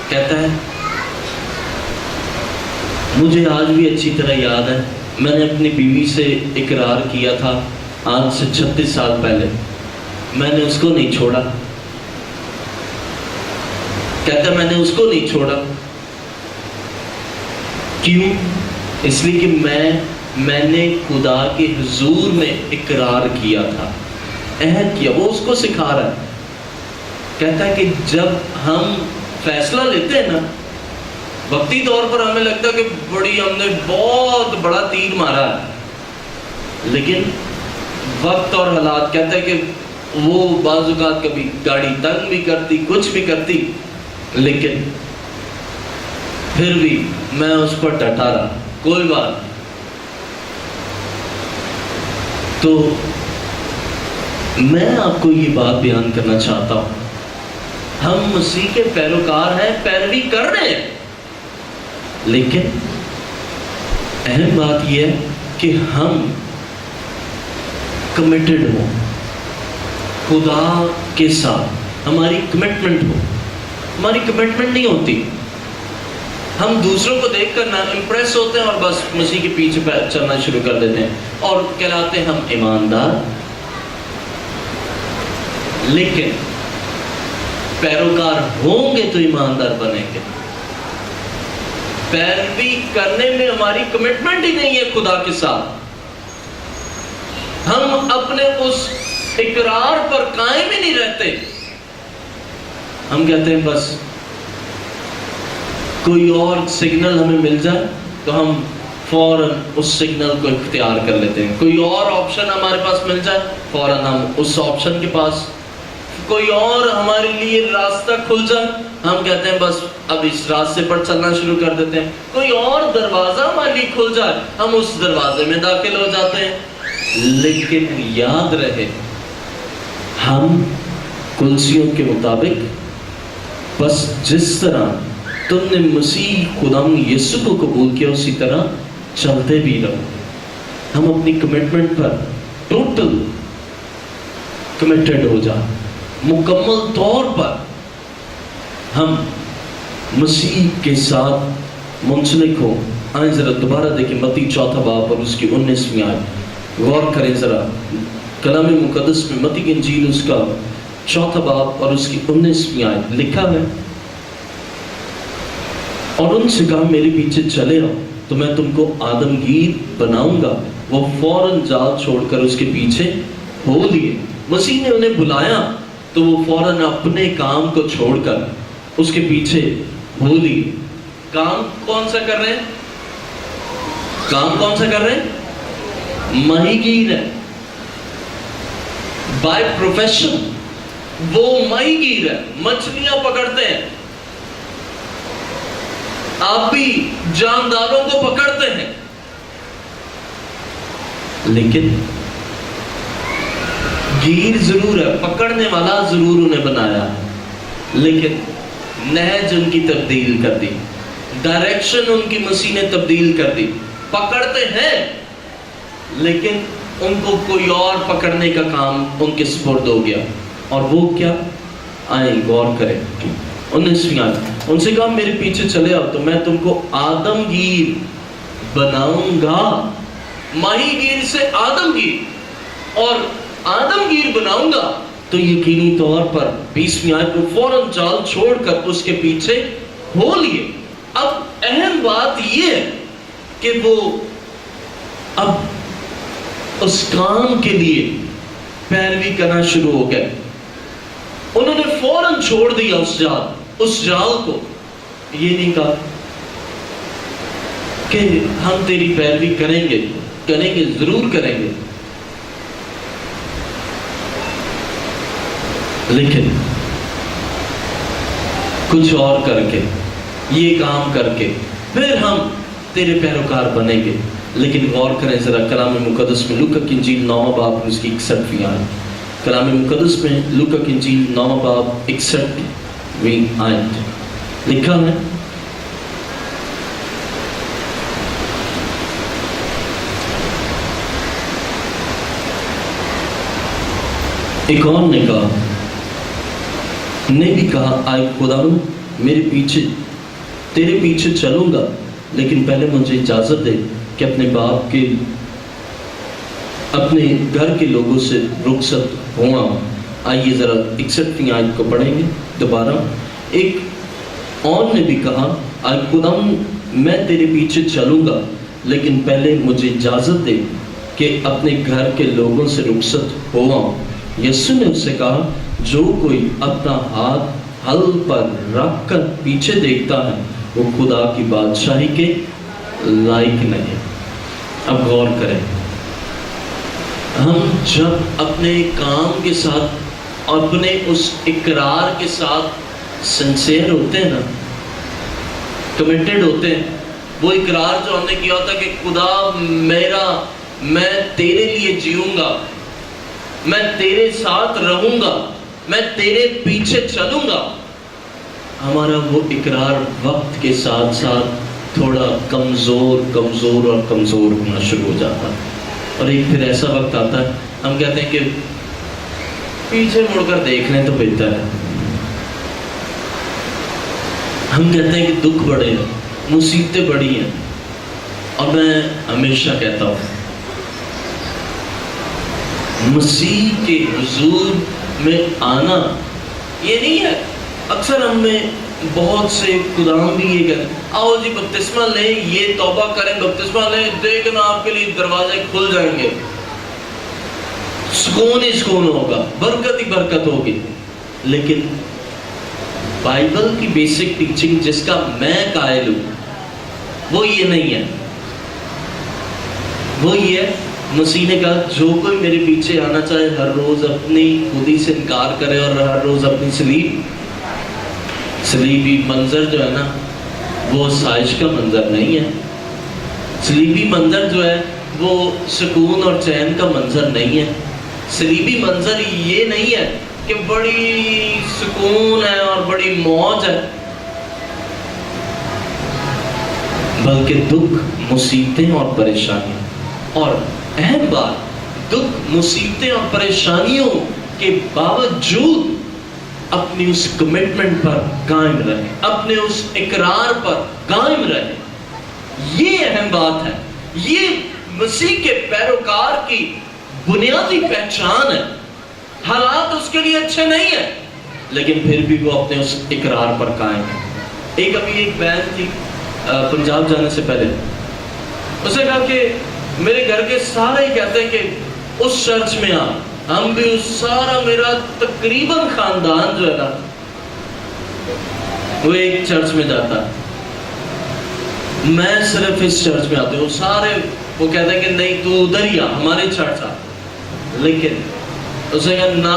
کہتا ہے مجھے آج بھی اچھی طرح یاد ہے، میں نے اپنی بیوی سے اقرار کیا تھا آج سے 36 سال پہلے، میں نے اس کو نہیں چھوڑا. کہتا میں نے اس کو نہیں چھوڑا. کیوں؟ اس لیے کہ میں نے خدا کے حضور میں اقرار کیا تھا، عہد کیا. وہ اس کو سکھا رہا ہے. کہتا ہے کہ جب ہم فیصلہ لیتے ہیں نا، وقتی طور پر ہمیں لگتا ہے کہ ہم نے بہت بڑا تیر مارا ہے، لیکن وقت اور حالات کہتا ہے کہ وہ بعض اوقات کبھی گاڑی تنگ بھی کرتی، کچھ بھی کرتی، لیکن پھر بھی میں اس پر ڈٹا رہا. کوئی بات. تو میں آپ کو یہ بات بیان کرنا چاہتا ہوں، ہم مسیح کے پیروکار ہیں، پیروی کر رہے ہیں، لیکن اہم بات یہ ہے کہ ہم کمیٹڈ ہوں خدا کے ساتھ. ہماری کمٹمنٹ ہو. ہماری کمٹمنٹ نہیں ہوتی، ہم دوسروں کو دیکھ کر نہ امپریس ہوتے ہیں اور بس مسیح کے پیچھے چلنا شروع کر دیتے ہیں اور کہلاتے ہیں ہم ایماندار. لیکن پیروکار ہوں گے تو ایماندار بنیں گے. پیروی کرنے میں ہماری کمٹمنٹ ہی نہیں ہے خدا کے ساتھ. ہم اپنے اس اقرار پر قائم ہی نہیں رہتے. ہم کہتے ہیں بس کوئی اور سگنل ہمیں مل جائے تو ہم فوراً اس سگنل کو اختیار کر لیتے ہیں. کوئی اور آپشن ہمارے پاس مل جائے فوراً ہم اس آپشن کے پاس. کوئی اور ہمارے لیے راستہ کھل جائے ہم کہتے ہیں بس اب اس راستے پر چلنا شروع کر دیتے ہیں. کوئی اور دروازہ ہمارے لیے کھل جائے ہم اس دروازے میں داخل ہو جاتے ہیں. لیکن یاد رہے ہم کلسیوں کے مطابق بس جس طرح تم نے مسیح خداوند یسوع کو قبول کیا اسی طرح چلتے بھی رہو. ہم اپنی کمٹمنٹ پر ٹوٹل کمیٹڈ ہو جائیں، مکمل طور پر ہم مسیح کے ساتھ منسلک ہوں. آئیں ذرا دوبارہ دیکھیں متی 4 باب اور اس کی 19ویں آیت. غور کریں ذرا کلام مقدس میں متی کی انجیل اس کا 4 باب اور اس کی 19ویں آیت لکھا ہے. اور ان سے کہا میرے پیچھے چلے آؤ تو میں تم کو آدمگیر بناؤں گا. وہ فوراً جال چھوڑ کر اس کے پیچھے ہو لیے. مسیح نے انہیں بلایا تو وہ فوراً اپنے کام کو چھوڑ کر اس کے پیچھے ہو لیے. کام کون سا کر رہے ہیں؟ کام کون سا کر رہے ہیں؟ ماہی گیر ہے. بائی پروفیشن وہ ماہی گیر ہے، مچھلیاں پکڑتے ہیں. آپ بھی جانداروں کو پکڑتے ہیں. لیکن گیر ضرور ہے، پکڑنے والا ضرور انہیں بنایا، لیکن نہج ان کی تبدیل کر دی، ڈائریکشن ان کی مسیح نے تبدیل کر دی. پکڑتے ہیں لیکن ان کو کوئی اور پکڑنے کا کام ان کے سپرد ہو گیا. اور وہ کیا؟ آئیں غور کریں 19ویں آیت. ان سے کہا میرے پیچھے چلے آؤ تو میں تم کو آدمگیر بناؤں گا. ماہی گیر سے آدمگیر اور آدمگیر بناؤں گا. تو یقینی طور پر 20ویں آیت کو فوراً جال چھوڑ کر اس کے پیچھے ہو لیے. اب اہم بات یہ ہے کہ وہ اب اس کام کے لیے پیروی کرنا شروع ہو گئے. انہوں نے فوراً چھوڑ دیا اس جال کو. یہ نہیں کہا کہ ہم تیری پیروی کریں گے ضرور کریں گے. لیکن کچھ اور کر کے، یہ کام کر کے پھر ہم تیرے پیروکار بنیں گے۔ لیکن غور کریں ذرا کلام مقدس میں، لوکا کی انجیل 9 باب اس کی 61ویں آیت، کلام مقدس میں لوکا کی انجیل 9 باب 61ویں آیت لکھا ہے، ایک اور نے بھی کہا آئے خداوند میرے پیچھے، تیرے پیچھے چلوں گا، لیکن پہلے مجھے اجازت دے کہ اپنے باپ کے، اپنے گھر کے لوگوں سے رخصت ہوا۔ آئیے ذرا 61ویں آیت کو پڑھیں گے دوبارہ۔ ایک اور نے بھی کہا آئے خداوند میں تیرے پیچھے چلوں گا، لیکن پہلے مجھے اجازت دے کہ اپنے گھر کے لوگوں سے رخصت ہوا۔ یسوع نے اس سے کہا جو کوئی اپنا ہاتھ حل پر رکھ کر پیچھے دیکھتا ہے وہ خدا کی بادشاہی کے لائق نہیں۔ اب غور کریں، ہم جب اپنے کام کے ساتھ، اپنے اس اقرار کے ساتھ سنسیئر ہوتے ہیں نا، کمیٹڈ ہوتے ہیں، وہ اقرار جو ہم نے کیا ہوتا ہے کہ خدا میں تیرے لیے جیوں گا، میں تیرے ساتھ رہوں گا، میں تیرے پیچھے چلوں گا، ہمارا وہ اقرار وقت کے ساتھ ساتھ تھوڑا کمزور ہونا شروع ہو جاتا ہے۔ اور ایک پھر ایسا وقت آتا ہے ہم کہتے ہیں کہ پیچھے مڑ کر دیکھنے تو بہتر ہے۔ ہم کہتے ہیں کہ دکھ بڑے ہیں، مصیبتیں بڑی ہیں، اور میں ہمیشہ کہتا ہوں مسیح کے حضور میں آنا یہ نہیں ہے۔ اکثر ہم میں بہت سے خدام بھی یہ کہتے ہیں آؤ جی بپتسمہ لیں، یہ توبہ کریں، بپتسمہ لیں، دیکھنا آپ کے لیے دروازے کھل جائیں گے، سکون ہی سکون ہوگا، برکت ہی برکت ہوگی۔ لیکن بائبل کی بیسک ٹیچنگ جس کا میں قائل ہوں وہ یہ نہیں ہے، وہ یہ ہے مسیح نے کہا جو کوئی میرے پیچھے آنا چاہے ہر روز اپنی خودی سے انکار کرے اور ہر روز اپنی صلیبی منظر جو ہے نا وہ سائش کا منظر نہیں ہے، صلیبی منظر جو ہے وہ سکون اور چین کا منظر نہیں ہے، صلیبی منظر یہ نہیں ہے کہ بڑی سکون ہے اور بڑی موج ہے، بلکہ دکھ، مصیبتیں اور پریشانیاں، اور اہم بات دکھ، مصیبتیں اور پریشانیوں کے باوجود اپنی اس کمٹمنٹ پر قائم رہے، اپنے اس اقرار پر قائم رہے۔ یہ اہم بات ہے، یہ مسیح کے پیروکار کی بنیادی پہچان ہے۔ حالات اس کے لیے اچھے نہیں ہیں لیکن پھر بھی وہ اپنے اس اقرار پر قائم ہے۔ ایک بہن تھی پنجاب جانے سے پہلے، اس نے کہا کہ میرے گھر کے سارے ہی کہتے ہیں کہ اس چرچ میں آ، ہم بھی اس سارا میرا تقریباً خاندان جو ہے نا وہ ایک چرچ میں جاتا ہے، میں صرف اس چرچ میں آتے ہوں، سارے وہ کہتے ہیں کہ نہیں تو ادھر ہی آ، ہمارے چرچ آ۔ لیکن اس نے کہا نہ،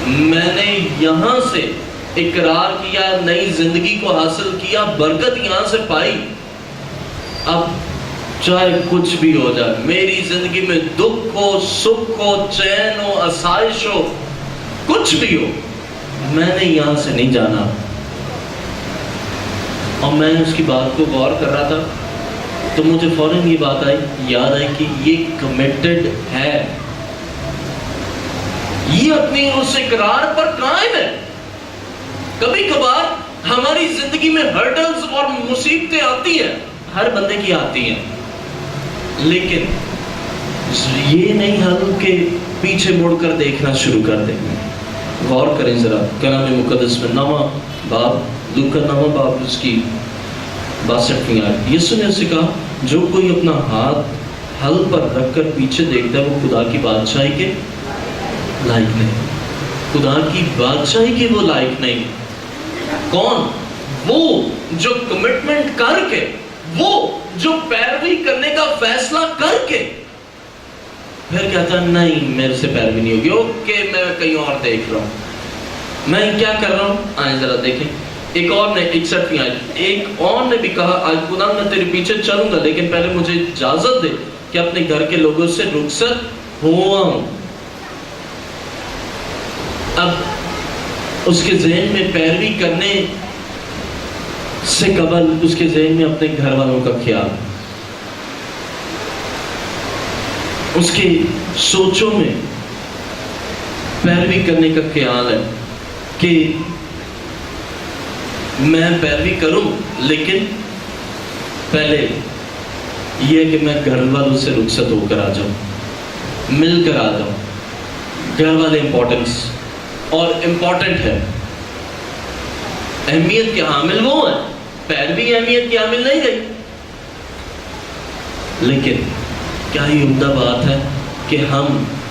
میں نے یہاں سے اقرار کیا، نئی زندگی کو حاصل کیا، برکت یہاں سے پائی، اب چاہے کچھ بھی ہو جائے، میری زندگی میں دکھ ہو، سکھ ہو، چین ہو، آسائش ہو، کچھ بھی ہو، میں نے یہاں سے نہیں جانا۔ اور میں اس کی بات کو غور کر رہا تھا تو مجھے فوراً یہ بات یاد آئی کہ یہ کمیٹڈ ہے، یہ اپنی اس اقرار پر قائم ہے۔ کبھی کبھار ہماری زندگی میں ہرڈلز اور مصیبتیں آتی ہیں، ہر بندے کی آتی ہیں، لیکن یہ نہیں حل کہ پیچھے مڑ کر دیکھنا شروع کر دیں۔ غور کریں ذرا کلام مقدس میں 9واں باب، لوکا 9واں باب اس کی 62ویں آیت، یسوع نے اسے کہا جو کوئی اپنا ہاتھ حل پر رکھ کر پیچھے دیکھتا ہے وہ خدا کی بادشاہی کے لائق نہیں، خدا کی بادشاہی کے وہ لائق نہیں۔ کون؟ وہ جو کمٹمنٹ کر کے، وہ جو پیروی کرنے کا فیصلہ کر کے پھر کہتا ہے نہیں میرے سے پیروی نہیں ہوگی، اوکے میں کہیں اور دیکھ رہا ہوں، میں کیا کر رہا ہوں. آئیں ذرا دیکھیں. ایک اور نے 61ویں آیت، ایک اور نے بھی کہا آج خدا میں تیرے پیچھے چلوں گا لیکن پہلے مجھے اجازت دے کہ اپنے گھر کے لوگوں سے رخصت ہوا ہوں. اب اس کے ذہن میں پیروی کرنے سے قبل اس کے ذہن میں اپنے گھر والوں کا خیال، اس کی سوچوں میں پیروی کرنے کا خیال ہے کہ میں پیروی کروں لیکن پہلے یہ کہ میں گھر والوں سے رخصت ہو کر آ جاؤں، مل کر آ جاؤں. گھر والے امپورٹنس اور امپورٹنٹ ہے، اہمیت کے حامل وہ ہیں. پیروی اہمیت کی حامل نہیں رہی. لیکن کیا یہ عمدہ بات ہے کہ ہم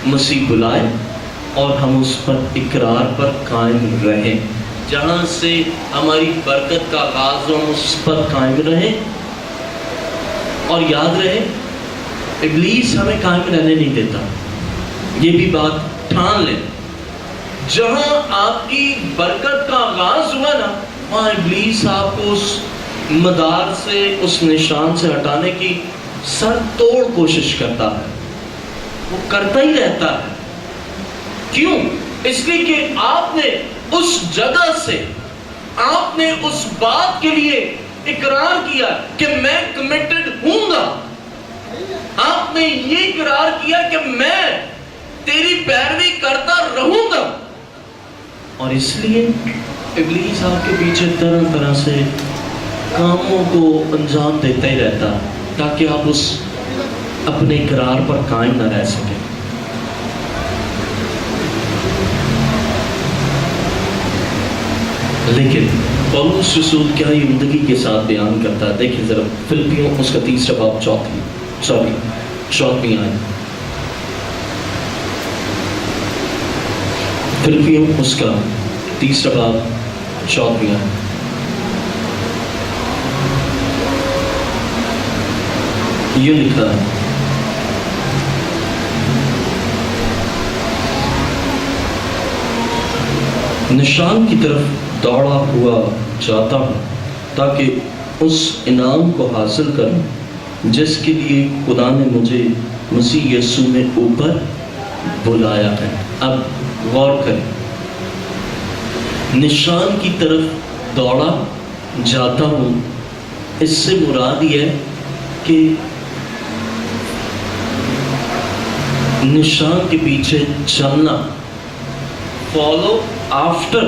مسیح بلائیں اور ہم اس پر اقرار پر قائم رہیں، جہاں سے ہماری برکت کا آغاز ہو ہم اس پر قائم رہیں. اور یاد رہے ابلیس ہمیں قائم رہنے نہیں دیتا، یہ بھی بات ٹھان لیں. جہاں آپ کی برکت کا آغاز ہوا نا وہاں ابلیس آپ کو اس مدار سے اس نشان سے ہٹانے کی سر توڑ کوشش کرتا ہے. وہ کرتا ہی رہتا ہے. کیوں؟ اس لیے کہ آپ نے اس جگہ سے آپ نے اس بات کے لیے اقرار کیا کہ میں کمیٹڈ ہوں گا. آپ نے یہ اقرار کیا کہ میں تیری پیروی کرتا رہوں گا. اور اس لیے ابلیس آپ کے پیچھے طرح طرح سے کاموں کو انجام دیتا ہی رہتا تاکہ آپ اس اپنے اقرار پر قائم نہ رہ سکیں. لیکن پولس رسول کیا ہی عمدگی کے ساتھ بیان کرتا ہے. دیکھیں ذرا فلپیوں اس کا 3 باب 4ویں آیت. فلپیوں اس کا 3 باب 4ویں آیت. یہ لکھا ہے نشان کی طرف دوڑا ہوا جاتا ہوں تاکہ اس انعام کو حاصل کروں جس کے لیے خدا نے مجھے مسیح یسوع میں اوپر بلایا ہے. اب غور کریں، نشان کی طرف دوڑا جاتا ہوں، اس سے مراد یہ ہے کہ نشان کے پیچھے چلنا، فالو آفٹر.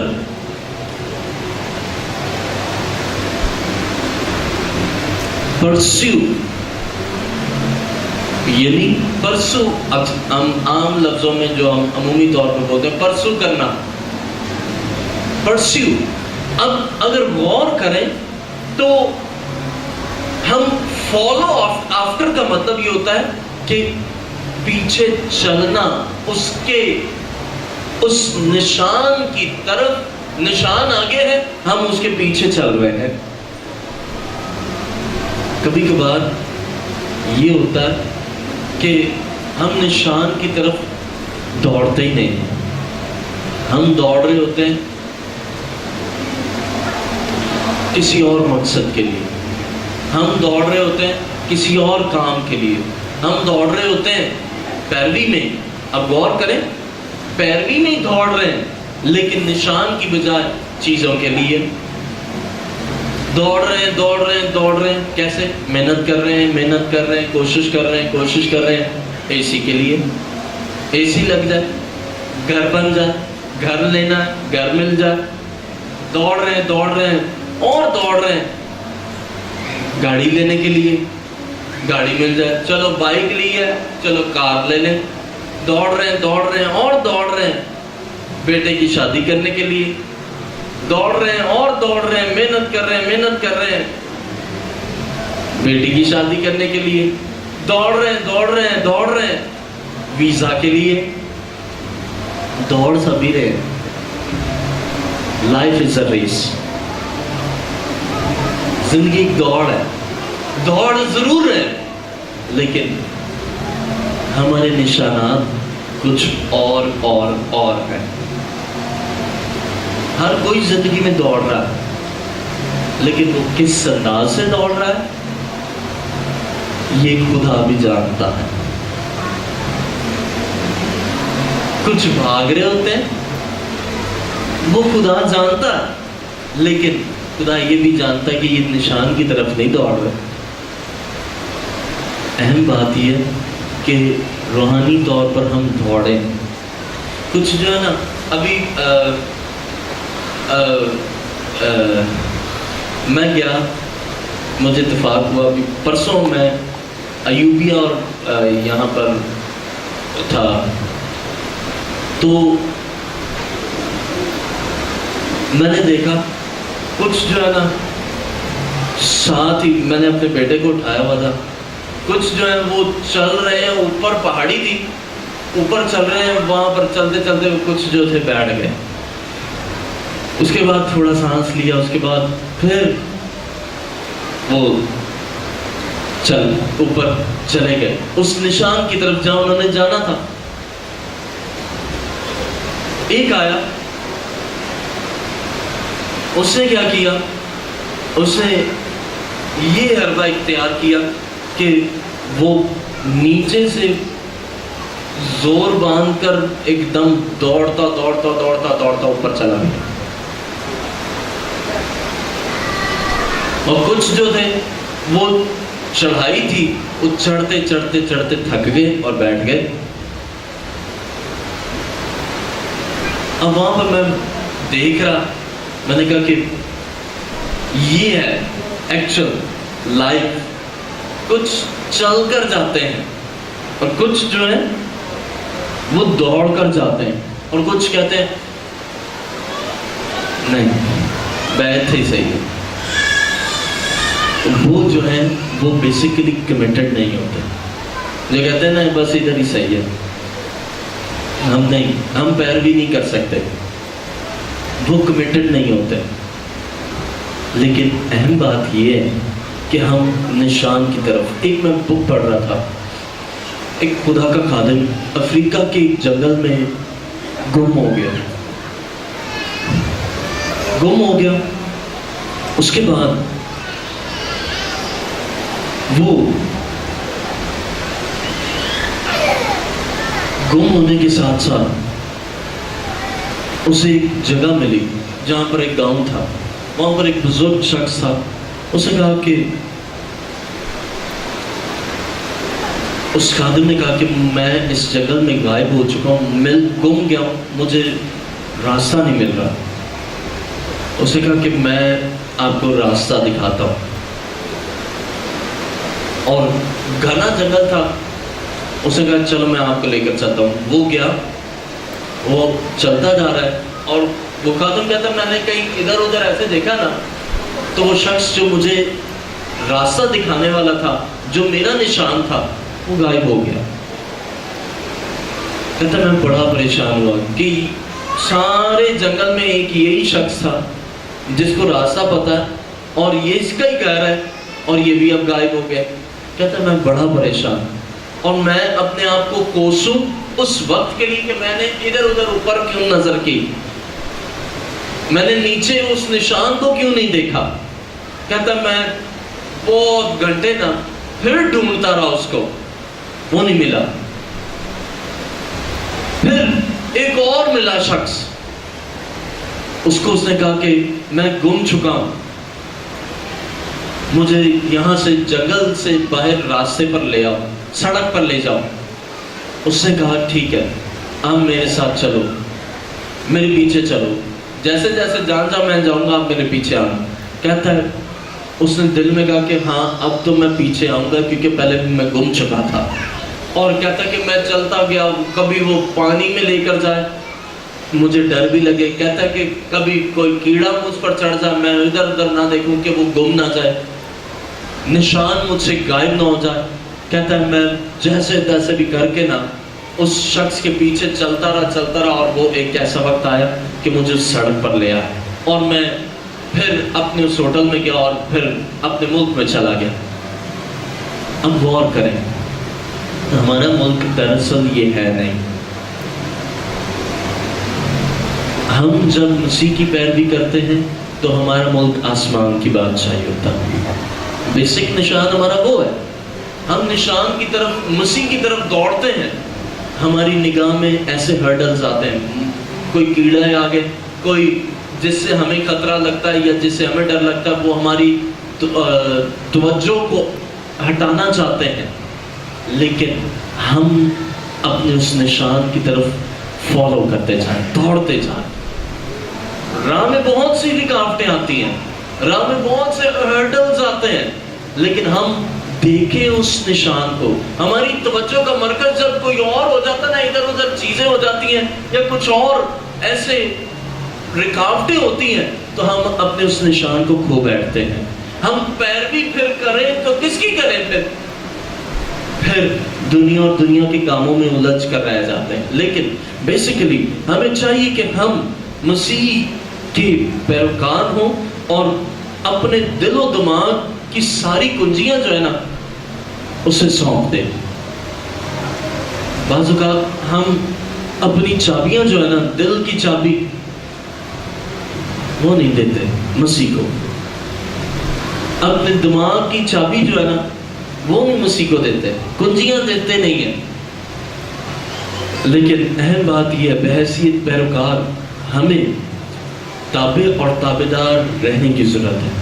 پرسیو یعنی پرسو عام لفظوں میں جو ہم عمومی طور پر بولتے ہیں پرسو کرنا، پرسیو. اب اگر غور کریں تو ہم فالو آفٹر کا مطلب یہ ہوتا ہے کہ پیچھے چلنا، اس نشان کی طرف. نشان آگے ہے، ہم اس کے پیچھے چل رہے ہیں. کبھی کبھار یہ ہوتا ہے کہ ہم نشان کی طرف دوڑتے ہی نہیں، ہم دوڑ رہے ہوتے ہیں کسی اور مقصد کے لیے، ہم دوڑ رہے ہوتے ہیں کسی اور کام کے لیے، ہم دوڑ رہے ہوتے ہیں پیروی میں. اب غور کریں، پیروی میں دوڑ رہے ہیں لیکن نشان کی بجائے چیزوں کے لیے دوڑ رہے ہیں. کیسے؟ محنت کر رہے ہیں، کوشش کر رہے ہیں اے سی کے لیے. اے سی لگ جائے، گھر بن جائے، گھر لینا ہے، گھر مل جائے. دوڑ رہے ہیں اور دوڑ رہے ہیں گاڑی لینے کے لیے، گاڑی مل جائے. چلو بائک لی ہے، چلو کار لے لیں. دوڑ رہے ہیں اور دوڑ رہے ہیں بیٹے کی شادی کرنے کے لیے. دوڑ رہے ہیں، محنت کر رہے ہیں بیٹی کی شادی کرنے کے لیے. دوڑ رہے ہیں ویزا کے لیے. دوڑ سبھی رہے ہیں. Life is a race. زندگی ایک دوڑ ہے. دوڑ ضرور ہے لیکن ہمارے نشانات کچھ اور ہیں. ہر کوئی زندگی میں دوڑ رہا ہے، لیکن وہ کس انداز سے دوڑ رہا ہے یہ خدا بھی جانتا ہے. کچھ بھاگ رہے ہوتے ہیں، وہ خدا جانتا ہے، لیکن خدا یہ بھی جانتا ہے کہ یہ نشان کی طرف نہیں دوڑ رہے. اہم بات یہ کہ روحانی طور پر ہم دوڑیں. کچھ جو ہے نا، ابھی میں گیا، مجھے اتفاق ہوا ابھی پرسوں میں ایوبیا اور یہاں پر تھا، تو میں نے دیکھا کچھ جو ہے نا ساتھ ہی، میں نے اپنے بیٹے کو اٹھایا ہوا تھا، کچھ جو ہے وہ چل رہے ہیں، اوپر پہاڑی تھی، اوپر چل رہے ہیں، وہاں پر چلتے چلتے کچھ جو تھے بیٹھ گئے. اس کے بعد تھوڑا سانس لیا، اس کے بعد پھر وہ اوپر چلے گئے اس نشان کی طرف جہاں انہوں نے جانا تھا. ایک آیا، اس نے کیا کیا، اس نے یہ حربہ اختیار کیا کہ وہ نیچے سے زور باندھ کر ایک دم دوڑتا دوڑتا دوڑتا دوڑتا اوپر چلا گیا. اور کچھ جو تھے وہ چڑھائی تھی، وہ چڑھتے چڑھتے چڑھتے تھک گئے اور بیٹھ گئے. اب وہاں پر میں دیکھ رہا، میں نے کہا کہ یہ ہے ایکچوئل لائف. کچھ چل کر جاتے ہیں اور کچھ جو ہے وہ دوڑ کر جاتے ہیں، اور کچھ کہتے ہیں نہیں بیٹھ ہی صحیح ہے. وہ جو ہے وہ بیسیکلی کمیٹڈ نہیں ہوتے، جو کہتے ہیں نا بس ادھر ہی صحیح ہے، ہم پیروی نہیں کر سکتے، وہ کمیٹڈ نہیں ہوتے. لیکن اہم بات یہ ہے کہ ہم نشان کی طرف. ایک میں بک پڑھ رہا تھا، ایک خدا کا خادم افریقہ کے جنگل میں گم ہو گیا. اس کے بعد وہ گم ہونے کے ساتھ ساتھ اسے ایک جگہ ملی جہاں پر ایک گاؤں تھا. وہاں پر ایک بزرگ شخص تھا. اس نے کہا کہ اس خادم نے کہا کہ میں اس جنگل میں غائب ہو چکا ہوں، گم گیا ہوں، مجھے راستہ نہیں مل رہا. اس نے کہا کہ میں آپ کو راستہ دکھاتا ہوں. اور گھنا جنگل تھا. اس نے کہا چلو میں آپ کو لے کر چلتا ہوں. وہ گیا، وہ چلتا جا رہا ہے، اور وہ خادم کہتا ہے میں نے کہیں ادھر ادھر ایسے دیکھا نا، تو وہ شخص جو مجھے راستہ دکھانے والا تھا، جو میرا نشان تھا، وہ غائب ہو گیا. کہتا میں بڑا پریشان ہوا کہ سارے جنگل میں ایک یہی شخص تھا جس کو راستہ پتا ہے، اور یہ اس کا ہی کہہ رہا ہے، اور یہ بھی اب غائب ہو گیا. کہتا میں بڑا پریشان، اور میں اپنے آپ کو کوسوں اس وقت کے لیے کہ میں نے ادھر ادھر اوپر کیوں نظر کی، میں نے نیچے اس نشان کو کیوں نہیں دیکھا. کہتا میں بہت گھنٹے نا پھر ڈھونڈتا رہا اس کو، وہ نہیں ملا. پھر ایک اور ملا شخص، اس کو اس نے کہا کہ میں گم چکا ہوں، مجھے یہاں سے جنگل سے باہر راستے پر لے آؤ، سڑک پر لے جاؤ. اس نے کہا ٹھیک ہے، آپ میرے ساتھ چلو، میرے پیچھے چلو، جیسے جیسے جہاں میں جاؤں گا آپ میرے پیچھے آنا. کہتا ہے اس نے دل میں کہا کہ ہاں اب تو میں پیچھے آؤں گا، کیونکہ پہلے میں گم چکا تھا. اور کہتا کہ میں چلتا گیا، کبھی وہ پانی میں لے کر جائے، مجھے ڈر بھی لگے. کہتا کہ کبھی کوئی کیڑا مجھ پر چڑھ جائے، میں ادھر ادھر نہ دیکھوں کہ وہ گم نہ جائے، نشان مجھ سے غائب نہ ہو جائے. کہتا ہے میں جیسے تیسے بھی کر کے نا اس شخص کے پیچھے چلتا رہا، اور وہ ایک ایسا وقت آیا کہ مجھے اس سڑک پر لے آیا، اور میں پھر اپنے اس ہوٹل میں گیا، اور پھر اپنے ملک میں چلا گیا. اب غور کریں، ہمارا ملک دراصل یہ ہے نہیں. ہم جب مسیح کی پیروی کرتے ہیں تو ہمارا ملک آسمان کی بادشاہی ہوتا ہے. بیسک نشان ہمارا وہ ہے. ہم نشان کی طرف، مسیح کی طرف دوڑتے ہیں. ہماری نگاہ میں ایسے ہرڈلز آتے ہیں، کوئی کیڑا ہے آگے، کوئی جس سے ہمیں خطرہ لگتا ہے یا جس سے ہمیں ڈر لگتا ہے، وہ ہماری توجہ کو ہٹانا چاہتے ہیں. لیکن ہم اپنے اس نشان کی طرف فالو کرتے جائیں، دوڑتے جائیں. راہ میں بہت سی رکاوٹیں آتی ہیں، راہ میں بہت سے ہرڈلز آتے ہیں، لیکن ہم دیکھیں اس نشان کو. ہماری توجہ کا مرکز جب کوئی اور ہو جاتا ہے نا، ادھر ادھر چیزیں ہو جاتی ہیں یا کچھ اور ایسے رکاوٹیں ہوتی ہیں، تو ہم اپنے اس نشان کو کھو بیٹھتے ہیں. ہم پیروی پھر کریں تو کس کی کریں؟ پھر دنیا اور دنیا کے کاموں میں الجھ کر رہ جاتے ہیں. لیکن بیسیکلی ہمیں چاہیے کہ ہم مسیح کے پیروکار ہوں اور اپنے دل و دماغ کی ساری کنجیاں جو ہے نا اسے سونپ دیں. بعض اوقات ہم اپنی چابیاں جو ہے نا، دل کی چابی وہ نہیں دیتے مسیح کو. اپنے دماغ کی چابی جو ہے نا وہ بھی مسیح کو دیتے، کنجیاں دیتے نہیں ہیں. لیکن اہم بات یہ ہے، بحیثیت پیروکار ہمیں تابع اور تابعدار رہنے کی ضرورت ہے.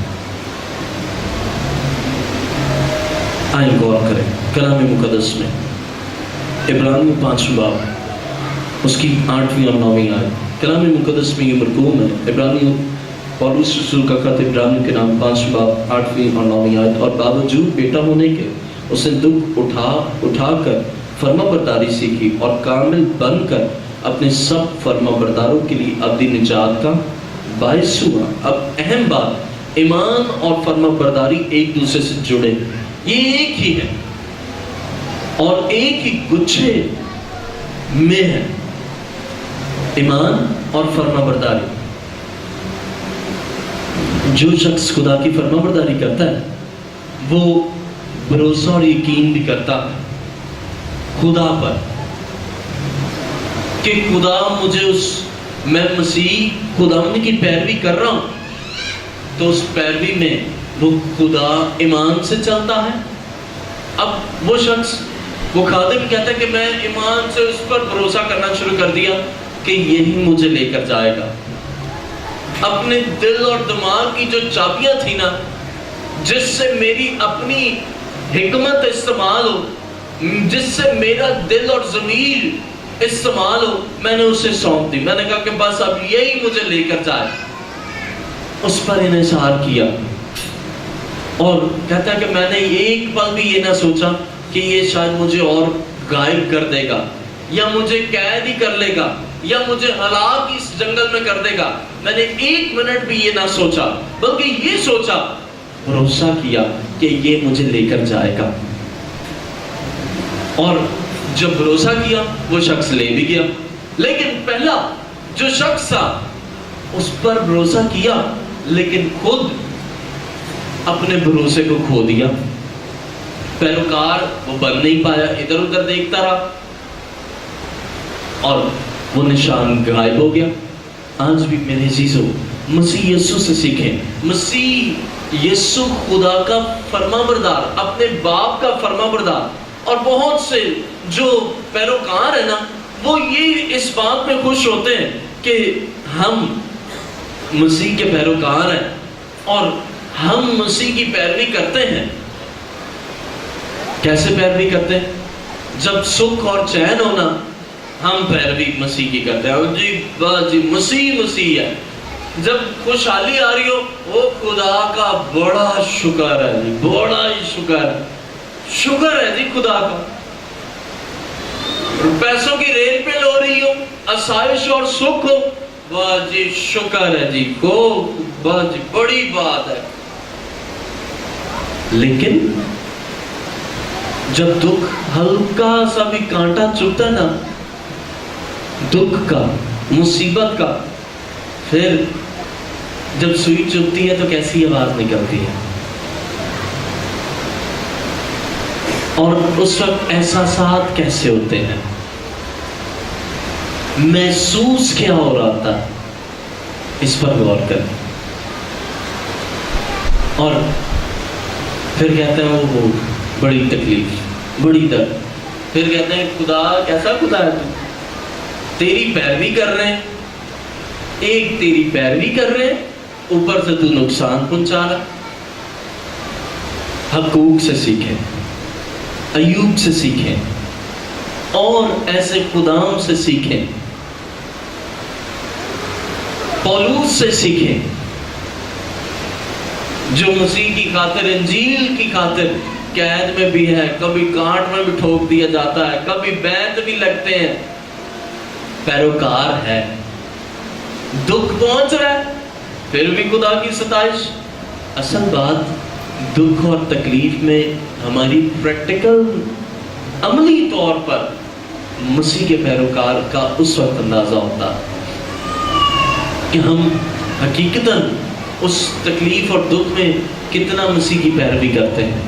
آئیں غور کریں کلام مقدس میں عبرانیوں 5 باب اس کی 8ویں اور 9ویں آیت. کلام مقدس میں یہ مرقوم ہے، عبرانیوں، پولس رسول کا خط عبرانیوں کے نام 5 باب 8ویں اور 9ویں آیت. اور باوجود بیٹا ہونے کے اس نے دکھ اٹھا کر فرما برداری سیکھی اور کامل بن کر اپنے سب فرما برداروں کے لیے ابدی نجات کا باعث ہوا. اب اہم بات، ایمان اور فرما برداری ایک دوسرے سے جڑے، یہ ایک ہی ہے اور ایک ہی گچھے میں ہے. ایمان اور فرما برداری. جو شخص خدا کی فرما برداری کرتا ہے وہ بھروسہ اور یقین بھی کرتا ہے خدا پر کہ خدا مجھے میں مسیح خداوند کی پیروی کر رہا ہوں، تو اس پیروی میں وہ خدا ایمان سے چلتا ہے. اب وہ شخص، وہ خادم کہتا ہے کہ میں ایمان سے اس پر بھروسہ کرنا شروع کر دیا کہ یہی مجھے لے کر جائے گا. اپنے دل اور دماغ کی جو چابیاں تھی نا، جس سے میری اپنی حکمت استعمال ہو، جس سے میرا دل اور ضمیر استعمال ہو، میں نے اسے سونپ دی. میں نے کہا کہ بس اب یہی مجھے لے کر جائے. اس پر انحصار کیا اور کہتا ہے کہ میں نے ایک پل بھی یہ نہ سوچا کہ یہ شاید مجھے اور غائب کر دے گا یا مجھے قید ہی کر لے گا یا مجھے ہلاک اس جنگل میں کر دے گا. میں نے ایک منٹ بھی یہ نہ سوچا، بلکہ یہ سوچا، بھروسہ کیا کہ یہ مجھے لے کر جائے گا. اور جب بھروسہ کیا وہ شخص لے بھی گیا. لیکن پہلا جو شخص تھا اس پر بھروسہ کیا لیکن خود اپنے بھروسے کو کھو دیا. پیروکار وہ بن نہیں پایا، ادھر ادھر دیکھتا رہا اور وہ نشان غائب ہو گیا. آج بھی میرے عزیزو، مسیح یسوع سے سیکھیں. مسیح یسوع خدا کا فرما بردار، اپنے باپ کا فرما بردار. اور بہت سے جو پیروکار ہیں نا، وہ یہ اس بات میں خوش ہوتے ہیں کہ ہم مسیح کے پیروکار ہیں اور ہم مسیح کی پیروی کرتے ہیں. کیسے پیروی کرتے ہیں؟ جب سکھ اور چین ہونا، ہم پیروی مسیح کی کرتے ہیں. جی بس جی مسیح ہے. جب خوشحالی آ رہی ہو، وہ خدا کا بڑا شکر ہے جی، بڑا ہی شکر ہے جی خدا کا. پیسوں کی ریل پہ ہو رہی ہو، آسائش اور سکھ ہو، واہ جی شکر ہے جی، بس جی بڑی بات ہے. لیکن جب دکھ ہلکا سا بھی کانٹا چبھتا ہے نا، دکھ کا، مصیبت کا، پھر جب سوئی چبھتی ہے تو کیسی آواز نکلتی ہے؟ اور اس وقت احساسات کیسے ہوتے ہیں، محسوس کیا ہو رہا تھا، اس پر غور کریں۔ اور پھر کہتے ہیں وہ بڑی تکلیف، بڑی درد۔ پھر کہتے ہیں خدا کیسا خدا ہے تو، تیری پیروی کر رہے ہیں، ایک تیری پیروی کر رہے ہیں، اوپر سے تو نقصان پہنچا رہا۔ حقوق سے سیکھیں، ایوب سے سیکھیں، اور ایسے خداؤں سے سیکھیں، پولوس سے سیکھیں، جو مسیح کی خاطر، انجیل کی خاطر قید میں بھی ہے، کبھی کانٹ میں بھی ٹھوک دیا جاتا ہے، کبھی بیت بھی لگتے ہیں، پیروکار ہے، دکھ پہنچ رہا ہے، پھر بھی خدا کی ستائش۔ اصل بات دکھ اور تکلیف میں ہماری پریکٹیکل عملی طور پر مسیح کے پیروکار کا اس وقت اندازہ ہوتا ہے کہ ہم حقیقتاً اس تکلیف اور دکھ میں کتنا مسیح کی پیروی کرتے ہیں۔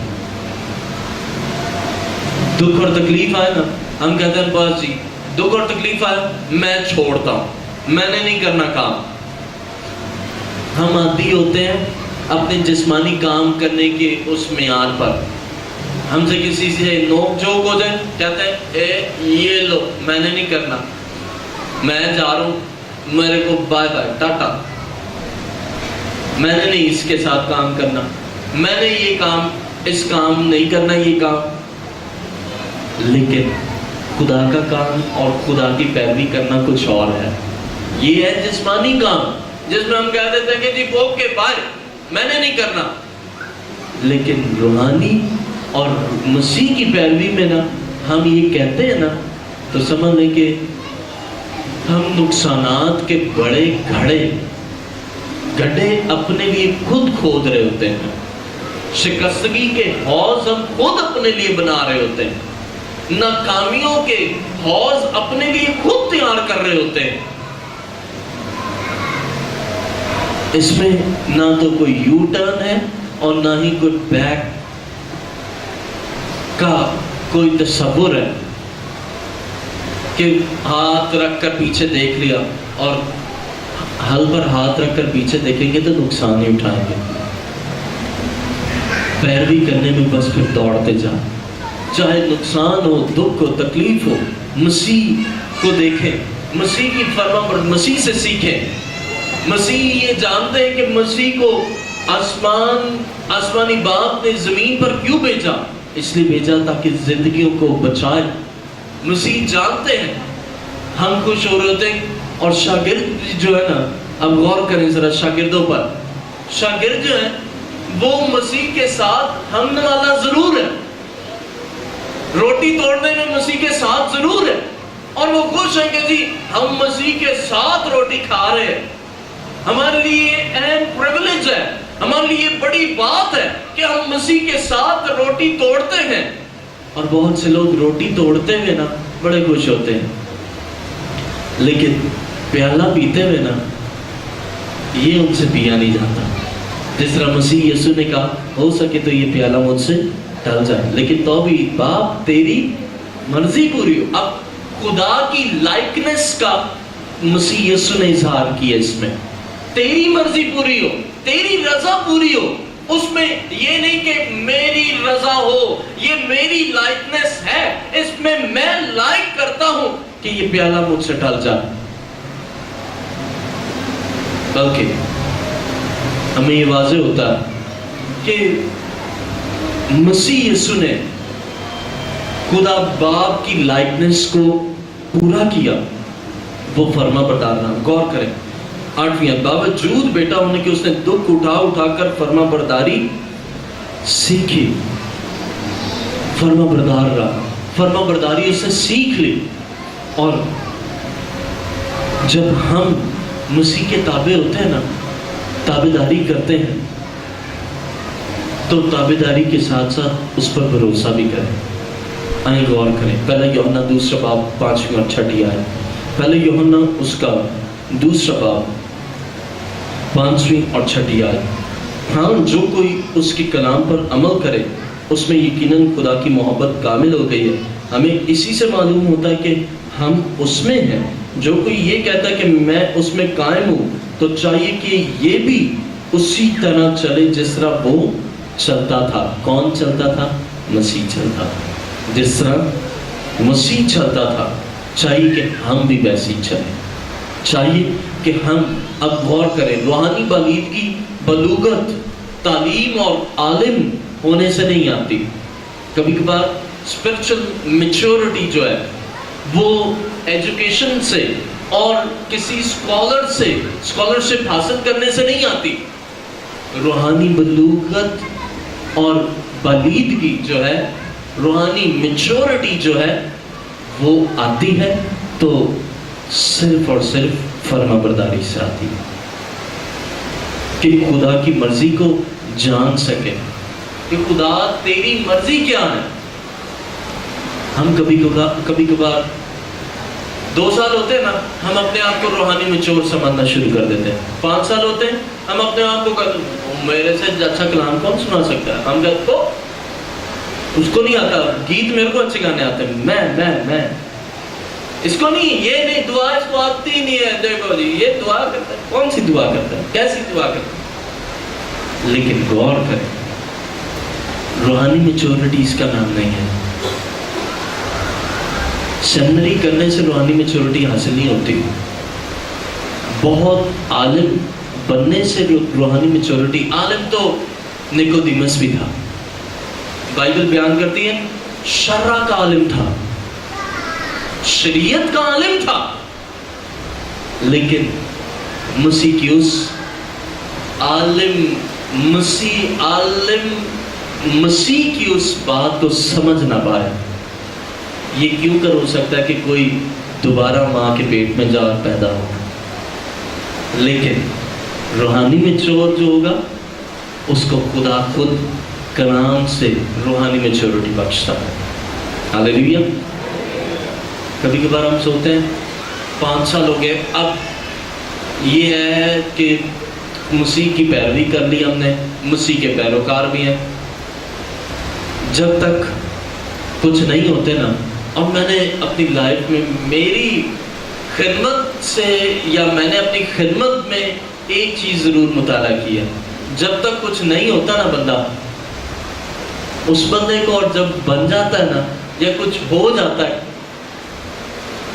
دکھ اور تکلیف آئے نا، ہم کہتے ہیں بس جی دکھ اور تکلیف آئے میں چھوڑتا ہوں، میں نے نہیں کرنا کام۔ ہم عادی ہوتے ہیں اپنے جسمانی کام کرنے کے اس معیار پر، ہم سے کسی سے نوک جھوک ہو جائے کہتے ہیں اے یہ لو میں نے نہیں کرنا، میں جا رہا ہوں، میرے کو بائے بائے ٹاٹا، میں نے نہیں اس کے ساتھ کام کرنا، میں نے یہ کام، اس کام نہیں کرنا یہ کام۔ لیکن خدا کا کام اور خدا کی پیروی کرنا کچھ اور ہے۔ یہ ہے جسمانی کام جس میں ہم کہہ دیتے ہیں کہ جی بھوگ کے باہر میں نے نہیں کرنا، لیکن روحانی اور مسیح کی پیروی میں نا ہم یہ کہتے ہیں نا تو سمجھ لیں کہ ہم نقصانات کے بڑے گڈھے اپنے لیے خود کھود رہے ہوتے ہیں، شکستگی کے حوض ہم خود اپنے لیے بنا رہے ہوتے ہیں، ناکامیوں کے حوض اپنے لیے خود تیار کر رہے ہوتے ہیں۔ اس میں نہ تو کوئی یو ٹرن ہے اور نہ ہی کوئی بیک کا کوئی تصور ہے کہ ہاتھ رکھ کر پیچھے دیکھ لیا، اور حل پر ہاتھ رکھ کر پیچھے دیکھیں گے تو نقصان ہی اٹھائیں گے۔ پیروی کرنے میں بس پھر دوڑتے جائیں، چاہے نقصان ہو، دکھ ہو، تکلیف ہو، مسیح کو دیکھیں، مسیح کی فرما پر، مسیح سے سیکھیں۔ مسیح یہ جانتے ہیں کہ مسیح کو آسمانی باپ نے زمین پر کیوں بھیجا، اس لیے بھیجا تاکہ زندگیوں کو بچائے۔ مسیح جانتے ہیں، ہم خوش ہو رہے ہوتے ہیں، اور شاگرد جو ہے نا، اب غور کریں ذرا شاگردوں پر، شاگرد جو ہے وہ مسیح کے ساتھ ہم نوالا ضرور ہے، روٹی توڑنے میں مسیح کے ساتھ ضرور ہے، اور وہ خوش ہیں کہ جی ہم مسیح کے ساتھ روٹی کھا رہے ہیں۔ ہمارے لیے اہم پریویلیج ہے، ہمارے لیے بڑی بات ہے کہ ہم مسیح کے ساتھ روٹی توڑتے ہیں۔ اور بہت سے لوگ روٹی توڑتے ہوئے نا بڑے خوش ہوتے ہیں، لیکن پیالہ پیتے ہوئے نا یہ ان سے پیا نہیں جاتا۔ جس طرح مسیح یسوع نے کہا ہو سکے تو یہ پیالہ مجھ سے ٹل جائے، لیکن تو بھی باپ تیری مرضی پوری ہو۔ اب خدا کی لائکنس کا مسیح یسوع نے اظہار کیا، اس میں تیری مرضی پوری ہو، تیری رضا پوری ہو۔ اس میں یہ نہیں کہ میری رضا ہو، یہ میری لائکنس ہے، اس میں میں لائک کرتا ہوں کہ یہ پیالہ مجھ سے ٹل جائے، بلکہ ہمیں یہ واضح ہوتا ہے کہ مسیح یسوع نے خدا باپ کی لائکنس کو پورا کیا، وہ فرما بردار رہا۔ غور کریں 8ویں، باوجود بیٹا ہونے کے اس نے دکھ اٹھا کر فرما برداری سیکھی، فرما بردار رہا، فرما برداری اس نے سیکھ لی۔ اور جب ہم مسیح کے تابع ہوتے ہیں نا، تابعداری کرتے ہیں، تو تابعداری کے ساتھ ساتھ اس پر بھروسہ بھی کریں۔ آئیں غور کریں، پہلا یوحنا 2 باب 5 اور 6 آیت، پہلا یوحنا اس کا 2 باب 5 اور 6 آیت۔ ہاں جو کوئی اس کے کلام پر عمل کرے اس میں یقیناً خدا کی محبت کامل ہو گئی ہے. ہمیں اسی سے معلوم ہوتا ہے کہ ہم اس میں ہیں. جو کوئی یہ کہتا ہے کہ میں اس میں قائم ہوں تو چاہیے کہ یہ بھی اسی طرح چلے جس طرح وہ چلتا تھا. کون چلتا تھا؟ مسیح چلتا تھا. جس طرح مسیح چلتا تھا چاہیے کہ ہم بھی ویسے ہی چلیں. چاہیے کہ ہم اب غور کریں. روحانی بالیدگی بلوغت، تعلیم اور عالم ہونے سے نہیں آتی. کبھی کبھار اسپرچل میچورٹی جو ہے وہ ایجوکیشن سے اور کسی اسکالرشپ حاصل کرنے سے نہیں آتی. روحانی بلوغت اور بالیدگی جو ہے، روحانی میچورٹی جو ہے وہ آتی ہے تو صرف اور صرف فرما برداری سے آتی ہے کہ خدا کی مرضی کو جان سکے کہ خدا تیری مرضی کیا ہے. ہم کبھی کبھار 2 سال ہوتے ہیں نا، ہم اپنے آپ کو روحانی میچور سمجھنا شروع کر دیتے ہیں. 5 سال ہوتے ہیں، ہم اپنے آپ کو میرے سے اچھا کلام کون سنا سکتا ہے. ہم کہتے کو اس کو نہیں آتا، گیت میرے کو اچھے گانے آتے ہیں، میں اس کو نہیں، یہ نہیں، دعا اس کو آتی ہی نہیں ہے. دیکھو جی یہ دعا کرتا ہے، کون سی دعا کرتا ہے، کیسی دعا کرتا ہے. لیکن غور کریں، روحانی میچورٹی اس کا نام نہیں ہے. سیمنری کرنے سے روحانی میچورٹی حاصل نہیں ہوتی. بہت عالم بننے سے روحانی میچورٹی. عالم تو نیکودیمس بھی تھا. بائبل بیان کرتی ہے شرع کا عالم تھا، شریعت کا عالم تھا، لیکن مسیح کی اس مسیح کی اس بات کو سمجھ نہ پایا. یہ کیوں کر ہو سکتا ہے کہ کوئی دوبارہ ماں کے پیٹ میں جا پیدا ہو، لیکن روحانی میچور جو ہوگا اس کو خدا خود کلام سے روحانی میچورٹی بخشتا ہے. ہاللیلویا. کبھی کبھار ہم سوچتے ہیں 5 سال ہو گئے، اب یہ ہے کہ مسیح کی پیروی کر لی ہم نے، مسیح کے پیروکار بھی ہیں. جب تک کچھ نہیں ہوتے نا، اب میں نے اپنی لائف میں میری خدمت سے یا میں نے اپنی خدمت میں ایک چیز ضرور مطالعہ کیا. جب تک کچھ نہیں ہوتا نا بندہ، اس بندے کو، اور جب بن جاتا ہے نا یا کچھ ہو جاتا ہے،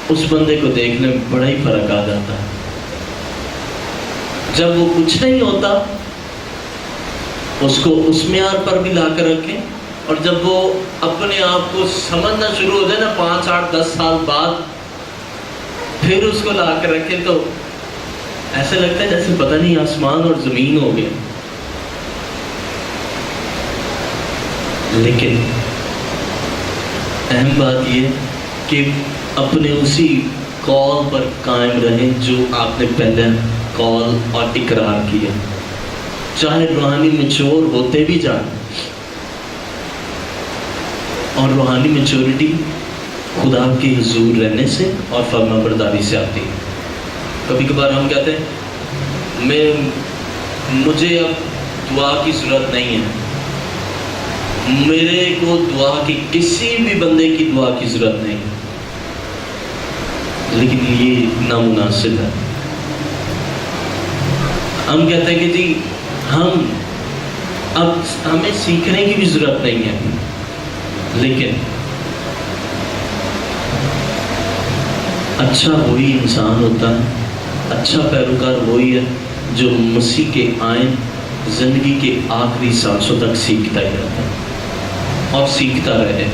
اس بندے کو دیکھنے میں بڑا ہی فرق آ جاتا ہے. جب وہ کچھ نہیں ہوتا اس کو اس معیار پر بھی لا کر رکھیں، اور جب وہ اپنے آپ کو سمجھنا شروع ہو جائے نا 5, 8, 10 سال بعد، پھر اس کو لا کر رکھیں تو ایسے لگتا ہے جیسے پتہ نہیں آسمان اور زمین ہو گیا. لیکن اہم بات یہ کہ اپنے اسی کال پر قائم رہیں جو آپ نے پہلے کال اور اقرار کیا. چاہے روحانی میچور ہوتے بھی جائیں، اور روحانی میچورٹی خدا کے حضور رہنے سے اور فرما برداری سے آتی ہے. کبھی کبھار ہم کہتے ہیں مجھے اب دعا کی ضرورت نہیں ہے، میرے کو دعا کی، کسی بھی بندے کی دعا کی ضرورت نہیں. لیکن یہ نامناسب ہے. ہم کہتے ہیں کہ جی اب ہمیں سیکھنے کی بھی ضرورت نہیں ہے. لیکن اچھا وہی انسان ہوتا ہے، اچھا پیروکار وہی ہے جو مسیح کے آئین زندگی کے آخری سانسوں تک سیکھتا ہی رہتا ہے اور سیکھتا رہے.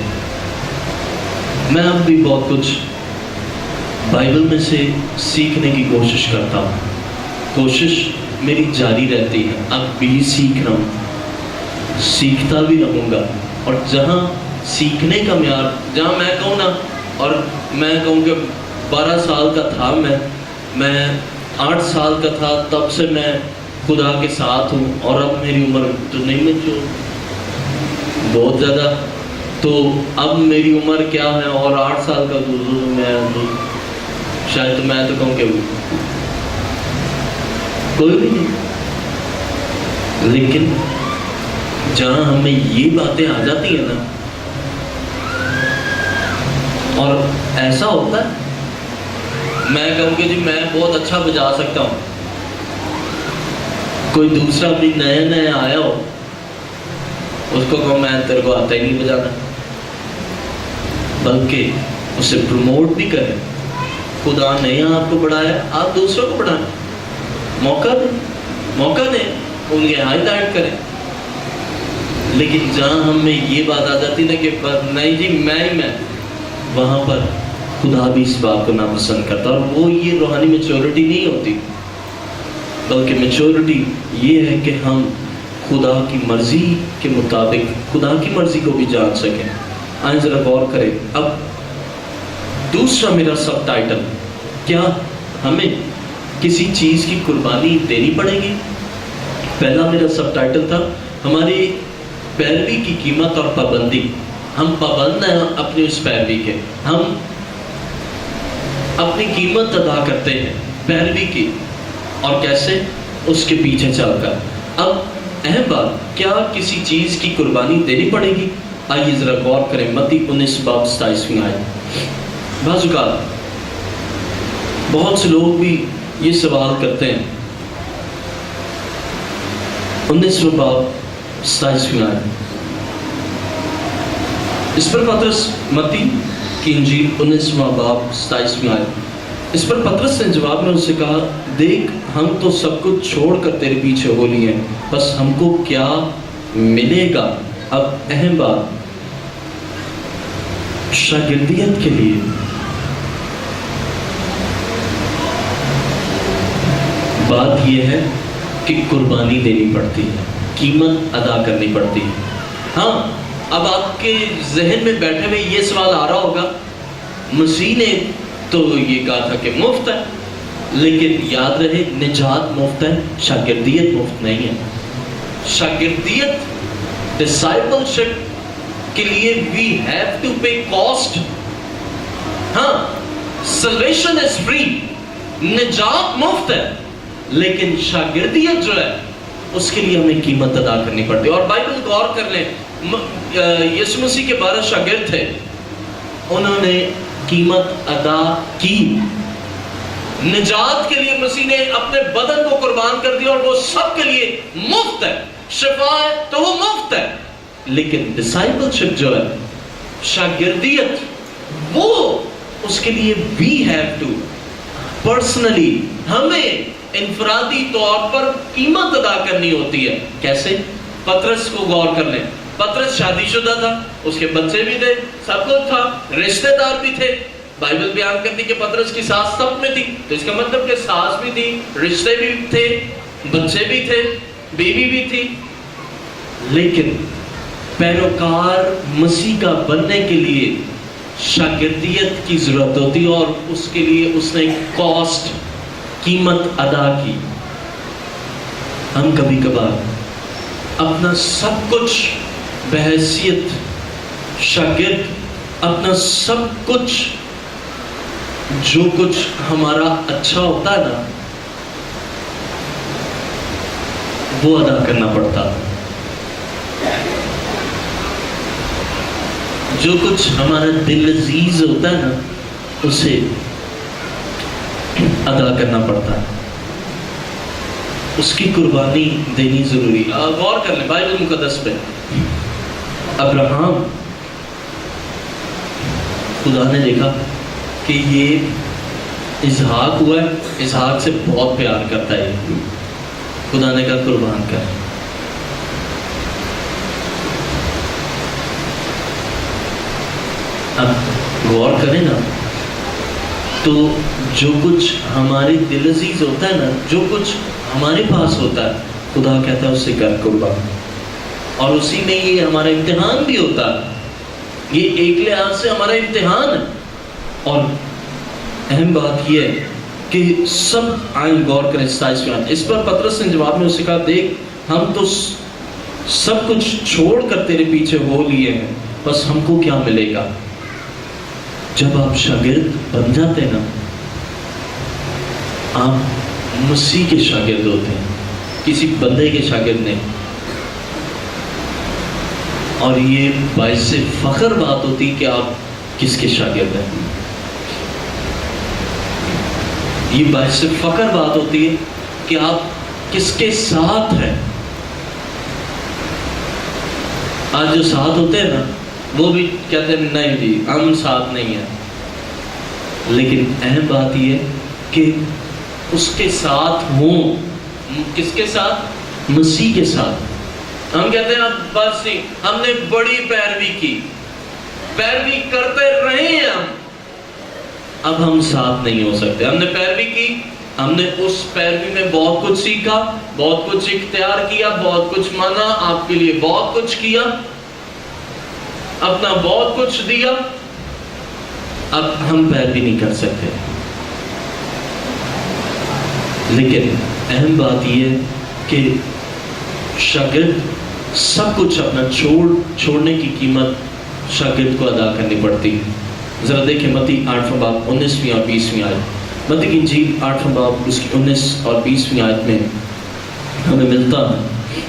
میں اب بھی بہت کچھ بائبل میں سے سیکھنے کی کوشش کرتا ہوں. کوشش میری جاری رہتی ہے، اب بھی سیکھ رہا ہوں، سیکھتا بھی رہوں گا. اور جہاں سیکھنے کا معیار، جہاں میں کہوں نا، اور میں کہوں کہ 12 سال کا تھا، میں 8 سال کا تھا تب سے میں خدا کے ساتھ ہوں، اور اب میری عمر تو نہیں میں جو بہت زیادہ، تو اب میری عمر کیا ہے، اور 8 سال کا میں شاید تو میں تو کہوں کہ کوئی بھی نہیں. لیکن جہاں ہمیں یہ باتیں آ جاتی ہیں نا، اور ایسا ہوتا ہے میں کہوں کہ جی میں بہت اچھا بجا سکتا ہوں، کوئی دوسرا بھی نیا نیا آیا ہو، اس کو کہوں میں تیرے کو آتا ہی نہیں بجانا، بلکہ اسے پروموٹ بھی کریں. خدا نے آپ کو بڑھایا، آپ دوسروں کو بڑھائیں، موقع دیں، انہیں ہائلائٹ کریں. لیکن جہاں ہمیں یہ بات آ جاتی نا کہ نہیں جی میں وہاں پر خدا بھی اس بات کو ناپسند کرتا. اور وہ یہ روحانی میچورٹی نہیں ہوتی، بلکہ میچورٹی یہ ہے کہ ہم خدا کی مرضی کے مطابق خدا کی مرضی کو بھی جان سکیں. آئیں ذرا غور کریں. اب دوسرا میرا سب ٹائٹل، کیا ہمیں کسی چیز کی قربانی دینی پڑے گی؟ پہلا میرا سب ٹائٹل تھا ہماری پیروی کی قیمت اور پابندی. ہم پابند ہیں اپنی اس پیروی کے، ہم اپنی قیمت ادا کرتے ہیں پیروی کی، اور کیسے؟ اس کے پیچھے چل کر. اب اہم بات، کیا کسی چیز کی قربانی دینی پڑے گی؟ آئیے ذرا غور کریں. متی 19:27 آئے. بعض اوقات بہت سے لوگ بھی یہ سوال کرتے ہیں. 19:27 آئے. اس پر پطرس، متی کی انجیل 19:27 آئے. اس پر پطرس نے جواب میں اس سے کہا، دیکھ ہم تو سب کچھ چھوڑ کر تیرے پیچھے ہو لیے ہیں، بس ہم کو کیا ملے گا؟ اب اہم بات، شاگردیت کے لیے بات یہ ہے کہ قربانی دینی پڑتی ہے، قیمت ادا کرنی پڑتی ہے. ہاں اب آپ کے ذہن میں بیٹھے ہوئے یہ سوال آ رہا ہوگا، مسیح نے تو یہ کہا تھا کہ مفت ہے، لیکن یاد رہے نجات مفت ہے، شاگردیت مفت نہیں ہے. شاگردیت، ڈسائپلشپ کے لیے we have to pay cost. ہاں salvation is free، نجات مفت ہے، لیکن شاگردیت جو ہے اس کے لیے ہمیں قیمت ادا کرنی پڑتی ہے. اور بائبل غور کر لیں، یسوع مسیح کے 12 شاگرد تھے، انہوں نے قیمت ادا کی. نجات کے لیے مسیح نے اپنے بدن کو قربان کر دیا، اور وہ سب کے لیے مفت ہے. شفا ہے تو وہ مفت ہے، لیکن ڈسائپلشپ جو ہے، شاگردیت، وہ اس کے لیے we have to personally، ہمیں انفرادی طور پر قیمت ادا کرنی ہوتی ہے. کیسے؟ پطرس کو غور کر لیں. پطرس شادی شدہ تھا، اس کے بچے بھی تھے، سب کچھ تھا، رشتہ دار بھی تھے. بائبل بیان کرتی کہ پطرس کی ساس سب میں تھی، تو اس کا مطلب کہ ساس بھی تھی، رشتے بھی تھے، بچے بھی تھے، بیوی بھی تھی. لیکن پیروکار مسیح کا بننے کے لیے شاگردیت کی ضرورت ہوتی، اور اس کے لیے اس نے کاسٹ، قیمت ادا کی. ہم کبھی کبھار اپنا سب کچھ بحیثیت شاگرد، اپنا سب کچھ جو کچھ ہمارا اچھا ہوتا ہے نا، وہ ادا کرنا پڑتا ہے. جو کچھ ہمارا دل عزیز ہوتا ہے نا، اسے ادا کرنا پڑتا ہے، اس کی قربانی دینی ضروری. غور کر لیں بائبل مقدس پہ. ابراہم، خدا نے دیکھا کہ یہ اسحاق ہوا ہے، اسحاق سے بہت پیار کرتا ہے، خدا نے کہا قربان کر. اب غور کریں نا، تو جو کچھ ہمارے دل عزیز ہوتا ہے نا، جو کچھ ہمارے پاس ہوتا ہے، خدا کہتا ہے اسے کر قربان. اور اسی میں یہ ہمارا امتحان بھی ہوتا ہے، یہ ایک لحاظ سے ہمارا امتحان ہے. اور اہم بات یہ ہے کہ سب آئیں غور کریں 27. اس پر پطرس نے جواب میں اسے کہا، دیکھ ہم تو سب کچھ چھوڑ کر تیرے پیچھے ہو لیے ہیں، بس ہم کو کیا ملے گا؟ جب آپ شاگرد بن جاتے ہیں نا، آپ مسیح کے شاگرد ہوتے ہیں، کسی بندے کے شاگرد نہیں. اور یہ باعث فخر بات ہوتی کہ آپ کس کے شاگرد ہیں. یہ باعث فخر بات ہوتی ہے کہ آپ کس کے ساتھ ہیں. آج جو ساتھ ہوتے ہیں نا وہ بھی کہتے ہیں نہیں جی ہم ساتھ نہیں ہیں. لیکن اہم بات یہ ہے کہ اس کے ساتھ ہوں. کس کے ساتھ؟ مسیح کے ساتھ. ہم کہتے ہیں اب بس نہیں، ہم نے بڑی پیروی کی، پیروی کرتے رہے ہیں اب ہم ساتھ نہیں ہو سکتے. ہم نے پیروی کی، ہم نے اس پیروی میں بہت کچھ سیکھا، بہت کچھ اختیار کیا، بہت کچھ مانا، آپ کے لیے بہت کچھ کیا، اپنا بہت کچھ دیا. اب ہم پیروی نہیں کر سکتے. لیکن اہم بات یہ ہے کہ شاگرد سب کچھ اپنا چھوڑنے کی قیمت شاگرد کو ادا کرنی پڑتی ہے. ذرا دیکھیں متی 8واں باب 19ویں اور 20ویں آیت. متی کی انجیل 8واں باب اس کی 19 اور 20ویں آیت میں ہمیں ملتا ہے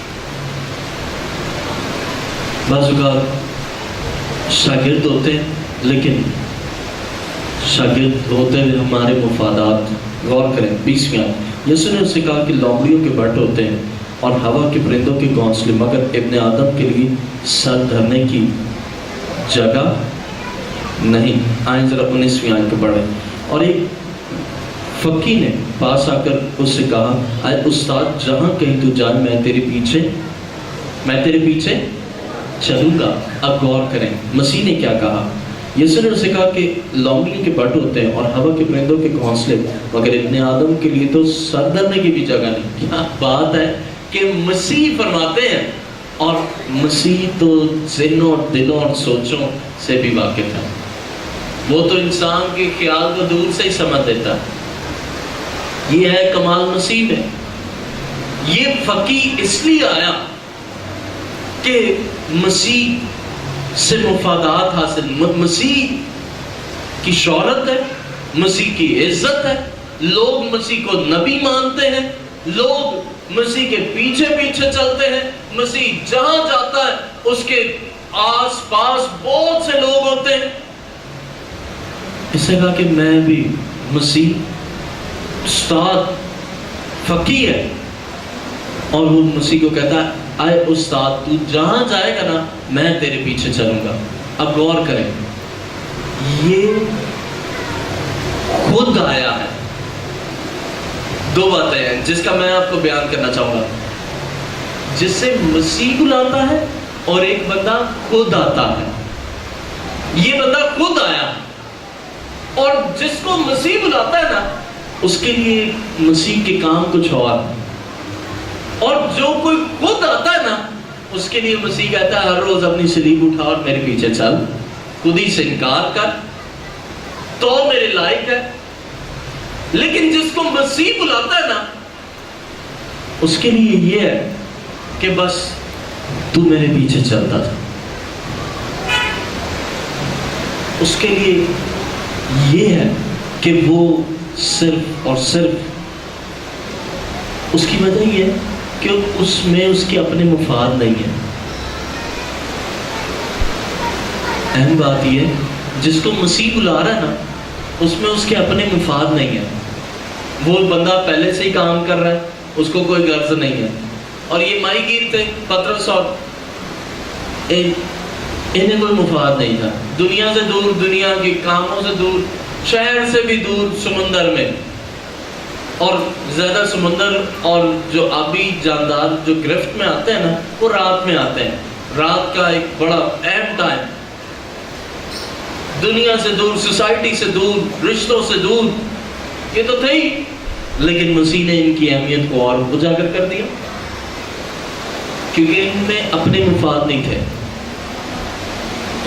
بعض اوقات شاگرد ہوتے ہیں لیکن شاگرد ہوتے ہوئے ہمارے مفادات. غور کریں 20ویں آیت. یسوع نے اس سے کہا کہ لومڑیوں کے بٹ ہوتے ہیں اور ہوا کے پرندوں کے گھونسلے، مگر ابن آدم کے لیے سر دھرنے کی جگہ نہیں. آئیں ذرا 19ویں آیت کو پڑھیں. اور ایک فقی نے پاس آ کر اس سے کہا اے استاد جہاں کہیں تو جائے میں تیرے پیچھے چلوں گا. اب غور کریں مسیح نے کیا کہا. یسوع نے اسے کہا کہ لومڑیوں کے بٹ ہوتے ہیں اور ہوا کے پرندوں کے گھونسلے، مگر ابن آدم کے لیے تو سر دھرنے کی بھی جگہ نہیں. کیا بات ہے کہ مسیح فرماتے ہیں، اور مسیح تو ذہنوں اور دلوں اور سوچوں سے بھی واقف ہے. وہ تو انسان کے خیال کو دور سے ہی سمجھ دیتا ہے. یہ ہے کمال مسیح میں. یہ فقیر اس لیے آیا کہ مسیح سے مفادات حاصل، مسیح کی شہرت ہے، مسیح کی عزت ہے، لوگ مسیح کو نبی مانتے ہیں، لوگ مسیح کے پیچھے پیچھے چلتے ہیں. مسیح جہاں جاتا ہے اس کے آس پاس بہت سے لوگ ہوتے ہیں. اس نے کہا کہ میں بھی مسیح استاد فقیر ہے، اور وہ مسیح کو کہتا ہے اے استاد تو جہاں جائے گا نا میں تیرے پیچھے چلوں گا. اب غور کریں یہ خود آیا ہے. دو باتیں ہیں جس کا میں آپ کو بیان کرنا چاہوں گا. جس سے مسیح بلاتا ہے اور ایک بندہ خود آتا ہے. یہ بندہ خود آیا اور جس کو مسیح بلاتا ہے نا اس کے لیے مسیح کے کام کچھ اور جو کوئی خود آتا ہے نا اس کے لیے مسیح کہتا ہے ہر روز اپنی صلیب اٹھا اور میرے پیچھے چل، خود ہی سے انکار کر تو میرے لائق ہے. لیکن جس کو مسیح بلاتا ہے نا اس کے لیے یہ ہے کہ بس تو میرے پیچھے چلتا تھا. اس کے لیے یہ ہے کہ وہ صرف اور صرف اس کی وجہ یہ ہے کہ اس میں اس کے اپنے مفاد نہیں ہے. اہم بات یہ ہے جس کو مسیح بلا رہا ہے نا اس میں اس کے اپنے مفاد نہیں ہے. وہ بندہ پہلے سے ہی کام کر رہا ہے، اس کو کوئی غرض نہیں ہے. اور یہ ماہی گیر تھے پطرس، اور انہیں کوئی مفاد نہیں تھا. دنیا سے دور، دنیا کے کاموں سے دور، شہر سے بھی دور، سمندر میں. اور زیادہ سمندر اور جو آبی جاندار جو گرفت میں آتے ہیں نا وہ رات میں آتے ہیں. رات کا ایک بڑا اہم ٹائم. دنیا سے دور، سوسائٹی سے دور، رشتوں سے دور، یہ تو تھے ہی. لیکن مسیح نے ان کی اہمیت کو اور اجاگر کر دیا کیونکہ ان میں اپنے مفاد نہیں تھے.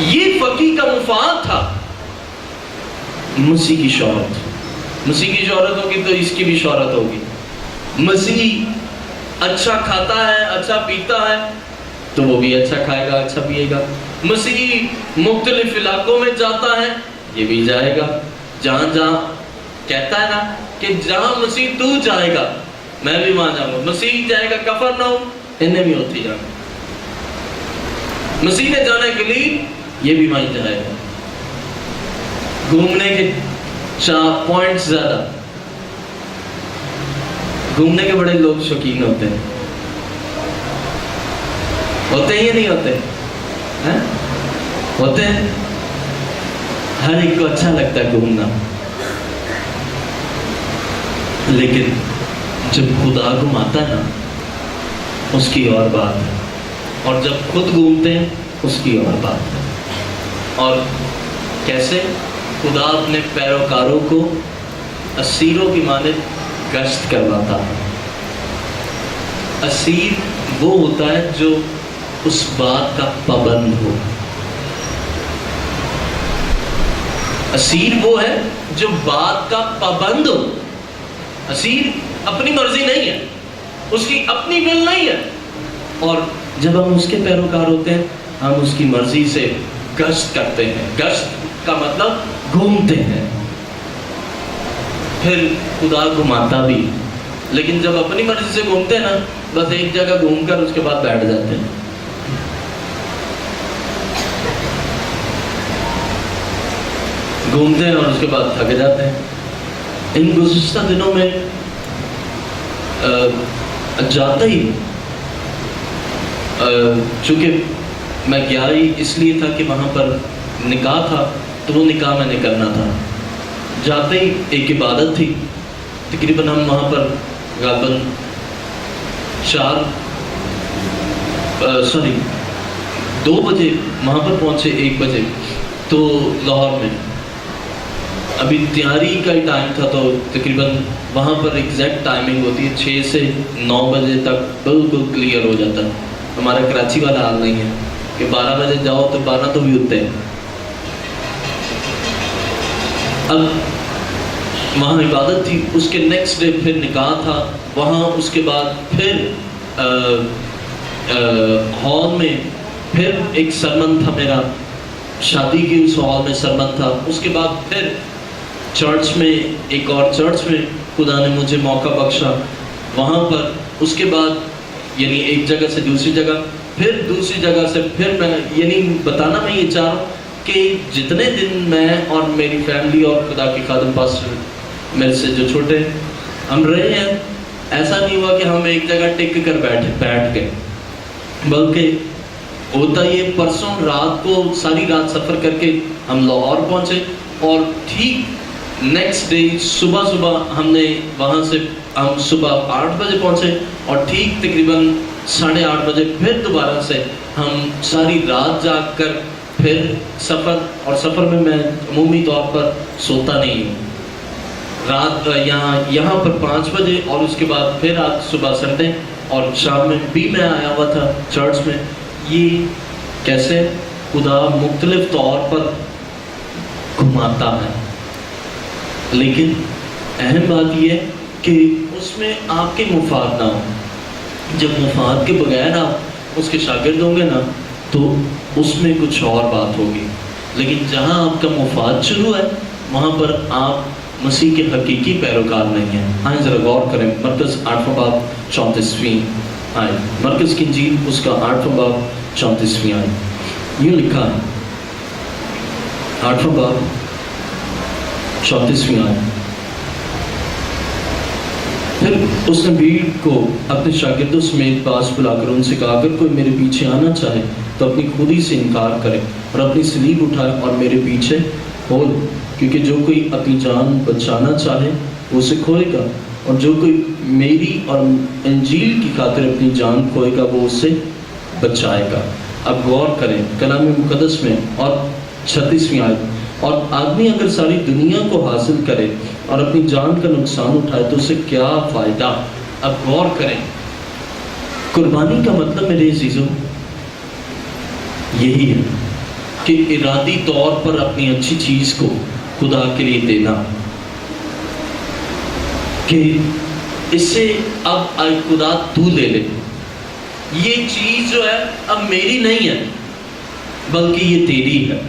یہ فقیر کا مفاد تھا مسیح کی شہرت. مسیح کی شہرت ہوگی تو اس کی بھی شہرت ہوگی. مسیح اچھا کھاتا ہے، اچھا پیتا ہے تو وہ بھی اچھا کھائے گا، اچھا پیے گا. مسیح مختلف علاقوں میں جاتا ہے، یہ بھی جائے گا. جہاں جہاں کہتا ہے نا کہ جہاں مسیح تو جائے گا میں بھی وہاں جاؤں گا. مسیح جائے گا کفرنہوم، انہیں بھی ہوتی جانا. مسیح نے جانا ہے گلیل، یہ بھی وہیں جائے گا۔ گھومنے کے 4 پوائنٹس زیادہ، گھومنے کے بڑے لوگ شوقین ہوتے ہیں یا نہیں ہوتے؟ ہوتے ہیں، ہر ایک کو اچھا لگتا ہے گھومنا، لیکن جب خدا گھماتا ہے نا اس کی اور بات ہے، اور جب خود گھومتے ہیں اس کی اور بات ہے۔ اور کیسے خدا اپنے پیروکاروں کو اسیروں کی مانند گشت کرواتا ہے۔ اسیر وہ ہوتا ہے جو اس بات کا پابند ہو، اسیر وہ ہے جو بات کا پابند ہو۔ اسیر اپنی مرضی نہیں ہے، اس کی اپنی ول نہیں ہے، اور جب ہم اس کے پیروکار ہوتے ہیں ہم اس کی مرضی سے گشت کرتے ہیں۔ گشت کا مطلب گھومتے ہیں۔ پھر خدا گھماتا بھی، لیکن جب اپنی مرضی سے گھومتے ہیں نا، بس ایک جگہ گھوم کر اس کے بعد بیٹھ جاتے ہیں۔ گھومتے ہیں اور اس کے بعد تھک جاتے ہیں۔ ان گزشتہ دنوں میں جاتا ہی، چونکہ میں گیا ہی اس لیے تھا کہ وہاں پر نکاح تھا، تو وہ نکاح میں نے کرنا تھا۔ جاتے ہی ایک عبادت تھی، تقریباً ہم وہاں پر غالباً 2 بجے وہاں پر پہنچے، 1 بجے تو لاہور میں ابھی تیاری کا ہی ٹائم تھا، تو تقریباً وہاں پر ایگزیکٹ ٹائمنگ ہوتی ہے 6 سے 9 بجے تک بالکل کلیئر ہو جاتا ہے۔ ہمارا کراچی والا حال نہیں ہے کہ 12 بجے جاؤ تو 12 تو بھی ہوتے ہیں۔ اب وہاں عبادت تھی، اس کے نیکسٹ ڈے پھر نکاح تھا وہاں، اس کے بعد پھر ہال میں پھر ایک سرمن تھا میرا، شادی کی اس ہال میں سرمن تھا۔ اس کے بعد پھر چرچ میں، ایک اور چرچ میں خدا نے مجھے موقع بخشا وہاں پر۔ اس کے بعد یعنی ایک جگہ سے دوسری جگہ، پھر دوسری جگہ سے پھر میں، یعنی بتانا میں یہ چاہ رہا ہوں کہ جتنے دن میں اور میری فیملی اور خدا کے خادم پاسٹر میرے سے جو چھوٹے ہم رہے ہیں، ایسا نہیں ہوا کہ ہم ایک جگہ ٹک کر بیٹھ گئے، بلکہ ہوتا یہ پرسوں رات کو ساری رات سفر کر کے ہم لاہور پہنچے، اور ٹھیک نیکسٹ ڈے صبح ہم نے وہاں سے، ہم صبح 8 بجے پہنچے، اور ٹھیک تقریباً 8:30 بجے پھر دوبارہ سے ہم ساری رات جاگ کر پھر سفر، اور سفر میں میں عمومی طور پر سوتا نہیں ہوں۔ رات یہاں پر 5 بجے، اور اس کے بعد پھر آج صبح سنڈے، اور شام میں بھی میں آیا ہوا تھا چرچ میں۔ یہ کیسے خدا مختلف طور پر گھماتا ہے، لیکن اہم بات یہ ہے کہ اس میں آپ کے مفاد نہ ہو۔ جب مفاد کے بغیر آپ اس کے شاگرد ہوں گے نا تو اس میں کچھ اور بات ہوگی، لیکن جہاں آپ کا مفاد شروع ہے وہاں پر آپ مسیح کے حقیقی پیروکار نہیں ہیں۔ آئیں ذرا غور کریں، مرکز 8واں باب 34ویں آیت، مرکز کی انجیل اس کا 8واں باب 34ویں آیت، یہ لکھا ہے 8واں باب 34ویں آیت۔ پھر اس نے بھیڑ کو اپنے شاگردوں سمیت پاس بلا کر ان سے کہا، اگر کوئی میرے پیچھے آنا چاہے تو اپنی خودی سے انکار کرے اور اپنی صلیب اٹھائے اور میرے پیچھے ہو، کیونکہ جو کوئی اپنی جان بچانا چاہے وہ اسے کھوئے گا، اور جو کوئی میری اور انجیل کی خاطر اپنی جان کھوئے گا وہ اسے بچائے گا۔ اب غور کریں کلام مقدس میں، اور 36ویں آیت، اور آدمی اگر ساری دنیا کو حاصل کرے اور اپنی جان کا نقصان اٹھائے تو اسے کیا فائدہ۔ اب غور کریں، قربانی کا مطلب میرے عزیزوں یہی ہے کہ ارادی طور پر اپنی اچھی چیز کو خدا کے لیے دینا، کہ اس سے اب خدا تو لے لے، یہ چیز جو ہے اب میری نہیں ہے بلکہ یہ تیری ہے،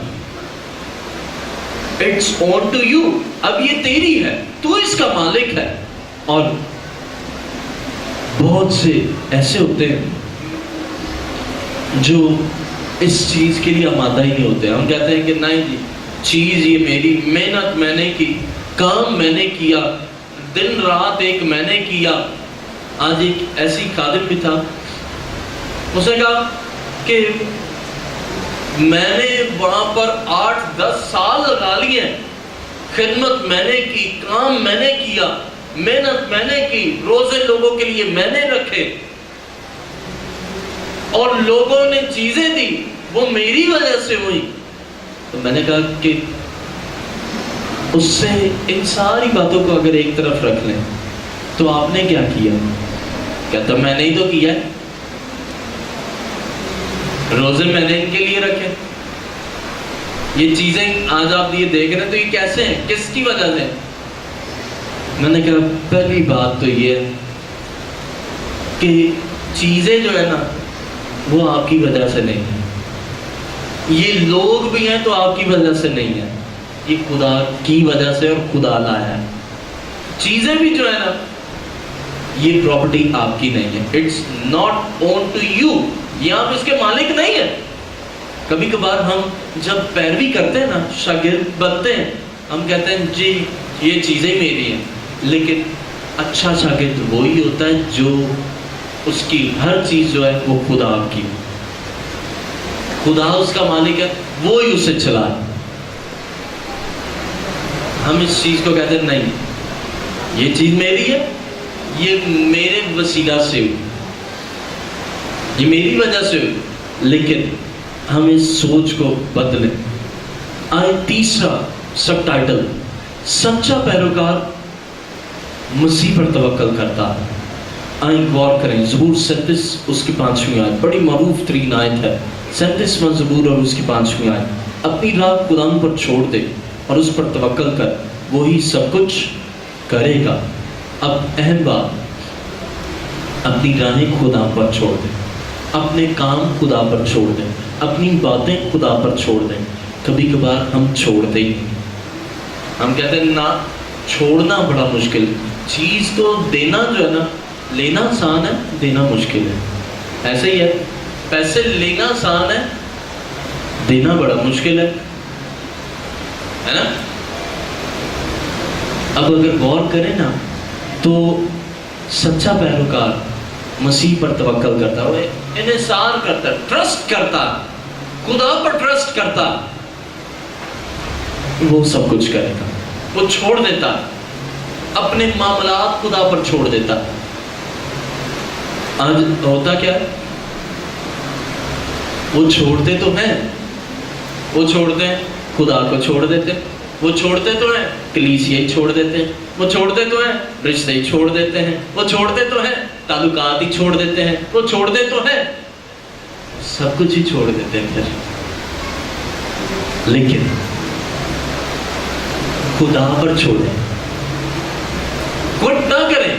It's on to you، اب یہ تیری ہے، تو اس کا مالک ہے۔ اور بہت سے ایسے ہوتے ہیں جو اس چیز کے لیے آمادہ ہی نہیں ہوتے. ہم کہتے ہیں کہ نہیں جی چیز یہ میری, محنت میں نے کی, کام میں نے کیا, دن رات ایک میں نے کیا. آج ایک ایسی خادم بھی تھا, اس نے کہا کہ میں نے وہاں پر 8-10 سال لگا لیے, خدمت میں نے کی, کام میں نے کیا, محنت میں نے کی, روزے لوگوں کے لیے میں نے رکھے, اور لوگوں نے چیزیں دی وہ میری وجہ سے ہوئی. تو میں نے کہا کہ اس سے ان ساری باتوں کو اگر ایک طرف رکھ لیں تو آپ نے کیا کیا؟ کہتا میں نے ہی تو کیا ہے, روزے میں نے ان کے لیے رکھے, یہ چیزیں آج آپ یہ دیکھ رہے ہیں تو یہ کیسے ہیں, کس کی وجہ سے؟ میں نے کہا پہلی بات تو یہ ہے کہ چیزیں جو ہے نا وہ آپ کی وجہ سے نہیں ہیں, یہ لوگ بھی ہیں تو آپ کی وجہ سے نہیں ہیں, یہ خدا کی وجہ سے اور خدا لایا ہے. چیزیں بھی جو ہے نا یہ پراپرٹی آپ کی نہیں ہے, it's not own to you, یہ آپ اس کے مالک نہیں ہیں. کبھی کبھار ہم جب پیروی کرتے ہیں نا, شاگرد بنتے ہیں, ہم کہتے ہیں جی یہ چیزیں میری ہیں, لیکن اچھا شاگرد وہی ہوتا ہے جو اس کی ہر چیز جو ہے وہ خدا کی, خدا اس کا مالک ہے, وہی اسے چلائے. ہم اس چیز کو کہتے ہیں نہیں یہ چیز میری ہے, یہ میرے وسیلہ سے ہوئی, یہ میری وجہ سے ہوئی, لیکن ہم اس سوچ کو بدلیں. آئے تیسرا سب ٹائٹل, سچا پیروکار مسیح پر توکل کرتا ہے. آئیں غور کریں, زبور 37 اس کی 5ویں آیت, بڑی معروف ترین آیت ہے, 37واں زبور اور اس کی 5ویں آیت. اپنی راہ خدا پر چھوڑ دے اور اس پر توکل کر, وہی سب کچھ کرے گا. اب اہم بات, اپنی راہیں خدا پر چھوڑ دیں, اپنے کام خدا پر چھوڑ دیں, اپنی باتیں خدا پر چھوڑ دیں. کبھی کبھار ہم چھوڑتے ہی نہیں, ہم کہتے ہیں نا چھوڑنا بڑا مشکل, چیز تو دینا جو ہے نا, لینا آسان ہے, دینا مشکل ہے. ایسے ہی ہے, پیسے لینا آسان ہے, دینا بڑا مشکل ہے نا. اب اگر غور کریں نا تو سچا پیروکار مسیح پر توکل کرتا ہے, انحصار کرتا ہے, ٹرسٹ کرتا, خدا پر ٹرسٹ کرتا, وہ سب کچھ کرے گا. وہ چھوڑ دیتا, اپنے معاملات خدا پر چھوڑ دیتا. آج ہوتا کیا ہے, وہ چھوڑتے تو ہیں, وہ چھوڑتے ہیں خدا کو چھوڑ دیتے, وہ چھوڑتے تو ہیں کلیسیا ہی چھوڑ دیتے ہیں, وہ چھوڑتے تو ہیں رشتے ہی چھوڑ دیتے ہیں, وہ چھوڑتے تو ہیں تعلقات ہی چھوڑ دیتے ہیں, وہ چھوڑتے تو ہیں سب کچھ ہی چھوڑ دیتے ہیں پھر. لیکن خدا پر چھوڑیں, کوٹ نہ کریں.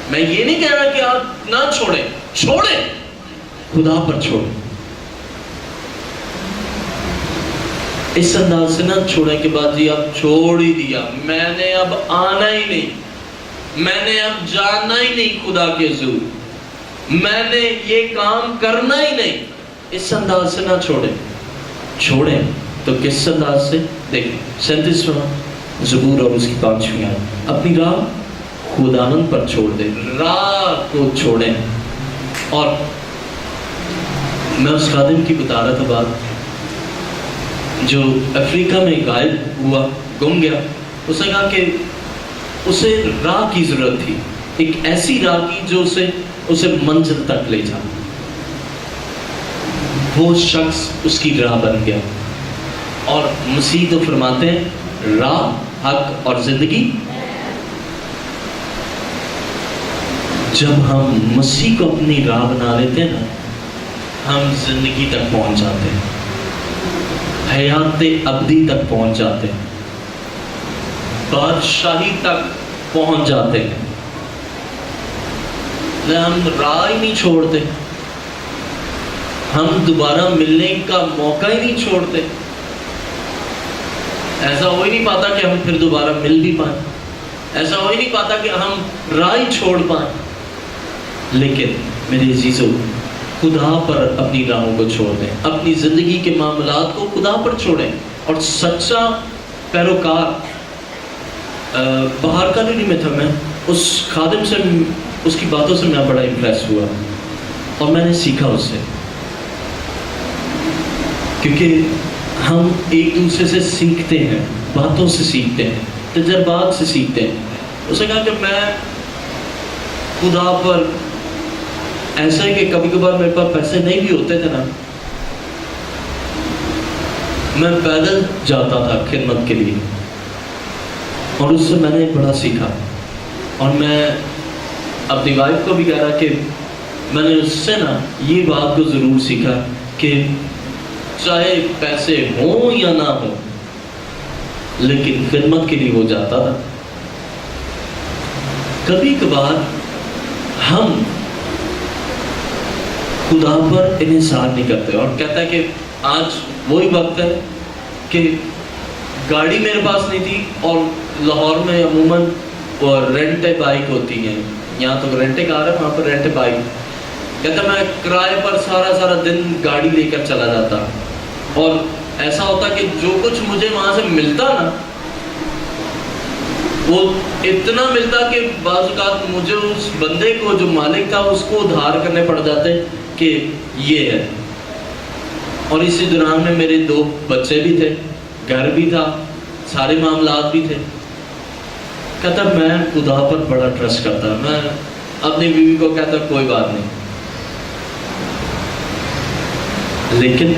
میں یہ نہیں کہہ رہا کہ آپ نہ چھوڑیں, چھوڑیں, خدا پر چھوڑیں. اس انداز سے نہ چھوڑیں کہ بعد جی اب چھوڑ ہی دیا, میں نے اب آنا ہی نہیں, میں نے اب جانا ہی نہیں خدا کے حضور, میں نے یہ کام کرنا ہی نہیں. اس انداز سے نہ چھوڑیں. چھوڑیں تو کس انداز سے؟ دیکھیں 37واں زبور اور اس کی 5ویں آیت, اپنی راہ خداوند پر چھوڑ دیں, راہ کو چھوڑیں. اور میں اس خادم کی بتا رہا تھا بات جو افریقہ میں غائب ہوا, گم گیا. اس نے کہا کہ اسے راہ کی ضرورت تھی, ایک ایسی راہ کی جو اسے منزل تک لے جا. وہ شخص اس کی راہ بن گیا. اور مسیح تو فرماتے ہیں راہ, حق اور زندگی. جب ہم مسیح کو اپنی راہ بنا لیتے ہیں نا, ہم زندگی تک پہنچ جاتے ہیں, حیات ابدی تک پہنچ جاتے ہیں, بادشاہی تک پہنچ جاتے ہیں. ہم راہ ہی نہیں چھوڑتے, ہم دوبارہ ملنے کا موقع ہی نہیں چھوڑتے. ایسا ہو ہی نہیں پاتا کہ ہم پھر دوبارہ مل بھی پائیں, ایسا ہو ہی نہیں پاتا کہ ہم راہ ہی چھوڑ پائیں. لیکن میرے عزیزو, خدا پر اپنی راہوں کو چھوڑ دیں، اپنی زندگی کے معاملات کو خدا پر چھوڑیں. اور سچا پیروکار باہر کا نہیں میں تھا، میں اس خادم سے، اس کی باتوں سے میں بڑا امپریس ہوا اور میں نے سیکھا اس سے، کیونکہ ہم ایک دوسرے سے سیکھتے ہیں، باتوں سے سیکھتے ہیں، تجربات سے سیکھتے ہیں. اس نے کہا کہ میں خدا پر ایسا ہے کہ کبھی کبھار میرے پاس پیسے نہیں بھی ہوتے تھے نا، میں پیدل جاتا تھا خدمت کے لیے، اور اس سے میں نے بڑا سیکھا. اور میں اپنی وائف کو بھی کہہ رہا کہ میں نے اس سے نا یہ بات کو ضرور سیکھا کہ چاہے پیسے ہوں یا نہ ہوں، لیکن خدمت کے لیے وہ جاتا تھا. کبھی کبھار ہم خدا پر انحصار نہیں کرتے، اور کہتا ہے کہ آج وہی وقت ہے کہ گاڑی میرے پاس نہیں تھی، اور لاہور میں عموماً رینٹ بائک ہوتی ہیں، یہاں تو رینٹ کار ہے، وہاں پر رینٹ بائک. کہتا میں کرائے پر سارا دن گاڑی لے کر چلا جاتا، اور ایسا ہوتا کہ جو کچھ مجھے وہاں سے ملتا نا وہ اتنا ملتا کہ بعض اوقات مجھے اس بندے کو جو مالک تھا اس کو ادھار کرنے پڑ جاتے کہ یہ ہے. اور اسی دوران میں میرے 2 بچے بھی تھے، گھر بھی تھا، سارے معاملات بھی تھے. کہتا میں خدا پر بڑا ٹرسٹ کرتا، میں اپنی بیوی کو کہتا کوئی بات نہیں، لیکن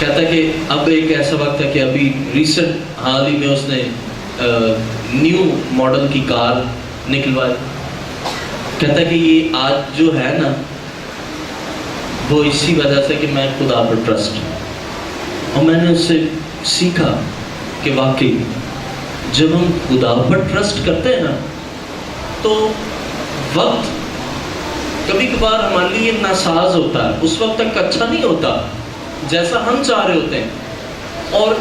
کہتا کہ اب ایک ایسا وقت ہے کہ ابھی ریسنٹ حال ہی میں اس نے نیو ماڈل کی کار نکلوائی. کہتا کہ یہ آج جو ہے نا وہ اسی وجہ سے کہ میں خدا پر ٹرسٹ. اور میں نے اس سے سیکھا کہ واقعی جب ہم خدا پر ٹرسٹ کرتے ہیں نا تو وقت کبھی کبھار ہمارے لیے ناساز ہوتا ہے، اس وقت تک اچھا نہیں ہوتا جیسا ہم چاہ رہے ہوتے ہیں، اور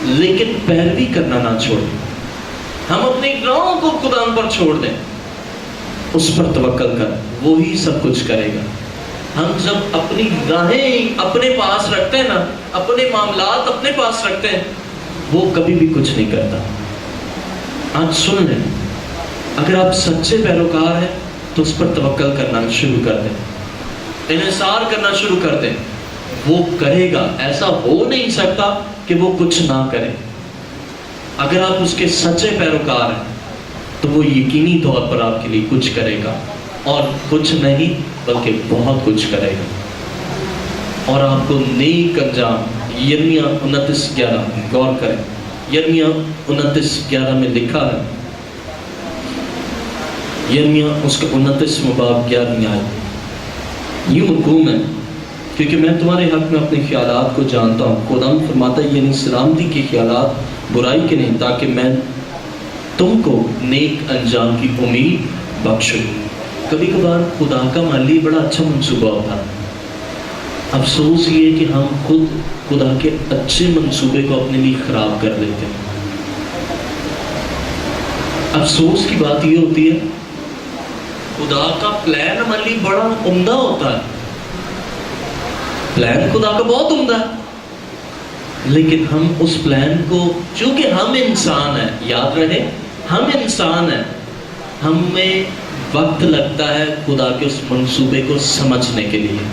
لیکن پیروی کرنا نہ چھوڑیں. ہم اپنی راہوں کو خدا پر چھوڑ دیں، اس پر توکل کر، وہی سب کچھ کرے گا. ہم جب اپنی راہیں اپنے پاس رکھتے ہیں نا، اپنے معاملات اپنے پاس رکھتے ہیں، وہ کبھی بھی کچھ نہیں کرتا. آج سن لیں، اگر آپ سچے پیروکار ہیں تو اس پر توکل کرنا شروع کر دیں، انحصار کرنا شروع کر دیں، وہ کرے گا. ایسا ہو نہیں سکتا کہ وہ کچھ نہ کرے. اگر آپ اس کے سچے پیروکار ہیں تو وہ یقینی طور پر آپ کے لیے کچھ کرے گا، اور کچھ نہیں بلکہ بہت کچھ کرے گا، اور آپ کو نیک انجام. یرمیہ 29:11 غور کریں، یرمیہ 29:11 میں لکھا ہے، یرمیہ اس کا 29 باب 11 آیت، یوں حکم ہے کیونکہ میں تمہارے حق میں اپنے خیالات کو جانتا ہوں. خدا فرماتا ہے یعنی سلامتی کے خیالات، برائی کے نہیں، تاکہ میں تم کو نیک انجام کی امید بخشوں. کبھی کبھار خدا کا ہمارے لیے بڑا اچھا منصوبہ ہوتا ہے، افسوس یہ کہ ہم خود خدا کے اچھے منصوبے کو اپنے لیے خراب کر لیتے ہیں. افسوس کی بات یہ ہوتی ہے خدا کا پلان ہمارے لیے بڑا عمدہ ہوتا ہے، پلان خدا کا بہت عمدہ ہے، لیکن ہم اس پلان کو، چونکہ ہم انسان ہیں، یاد رہے ہم انسان ہیں، ہمیں وقت لگتا ہے خدا کے اس منصوبے کو سمجھنے کے لیے،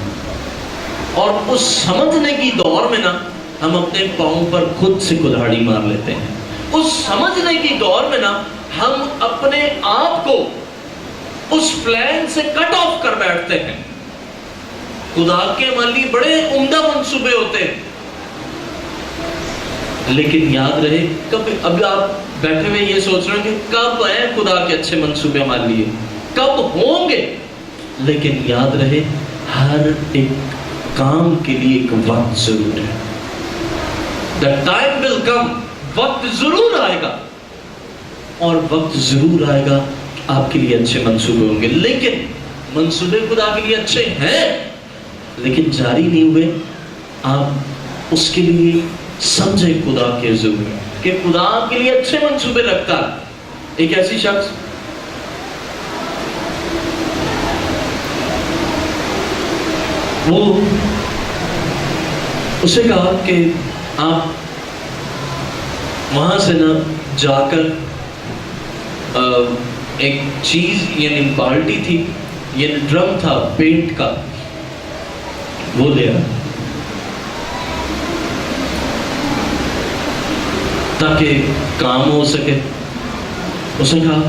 اور اس سمجھنے کی دور میں نا ہم اپنے پاؤں پر خود سے کلہاڑی مار لیتے ہیں. اس سمجھنے کی دور میں نا ہم اپنے آپ کو اس پلان سے کٹ آف کر بیٹھتے ہیں. خدا کے ہمارے لیے بڑے عمدہ منصوبے ہوتے ہیں، لیکن یاد رہے کب، اب آپ بیٹھے ہوئے یہ سوچ رہے ہیں کہ کب ہیں خدا کے اچھے منصوبے ہمارے لیے، کب ہوں گے، لیکن یاد رہے ہر ایک کام کے لیے ایک وقت ضرور ہے. The time will come، وقت ضرور آئے گا، اور وقت ضرور آئے گا آپ کے لیے اچھے منصوبے ہوں گے. لیکن منصوبے خدا کے لیے اچھے ہیں لیکن جاری نہیں ہوئے. آپ اس کے لیے سمجھے خدا کے ضرور کہ خدا آپ کے لیے اچھے منصوبے رکھتا ہے. ایک ایسی شخص وہ اسے کہا کہ آپ وہاں سے نہ جا کر ایک چیز یعنی بالٹی تھی یعنی ڈرم تھا پینٹ کا وہ لے آیا تاکہ کام ہو سکے. اس نے کہا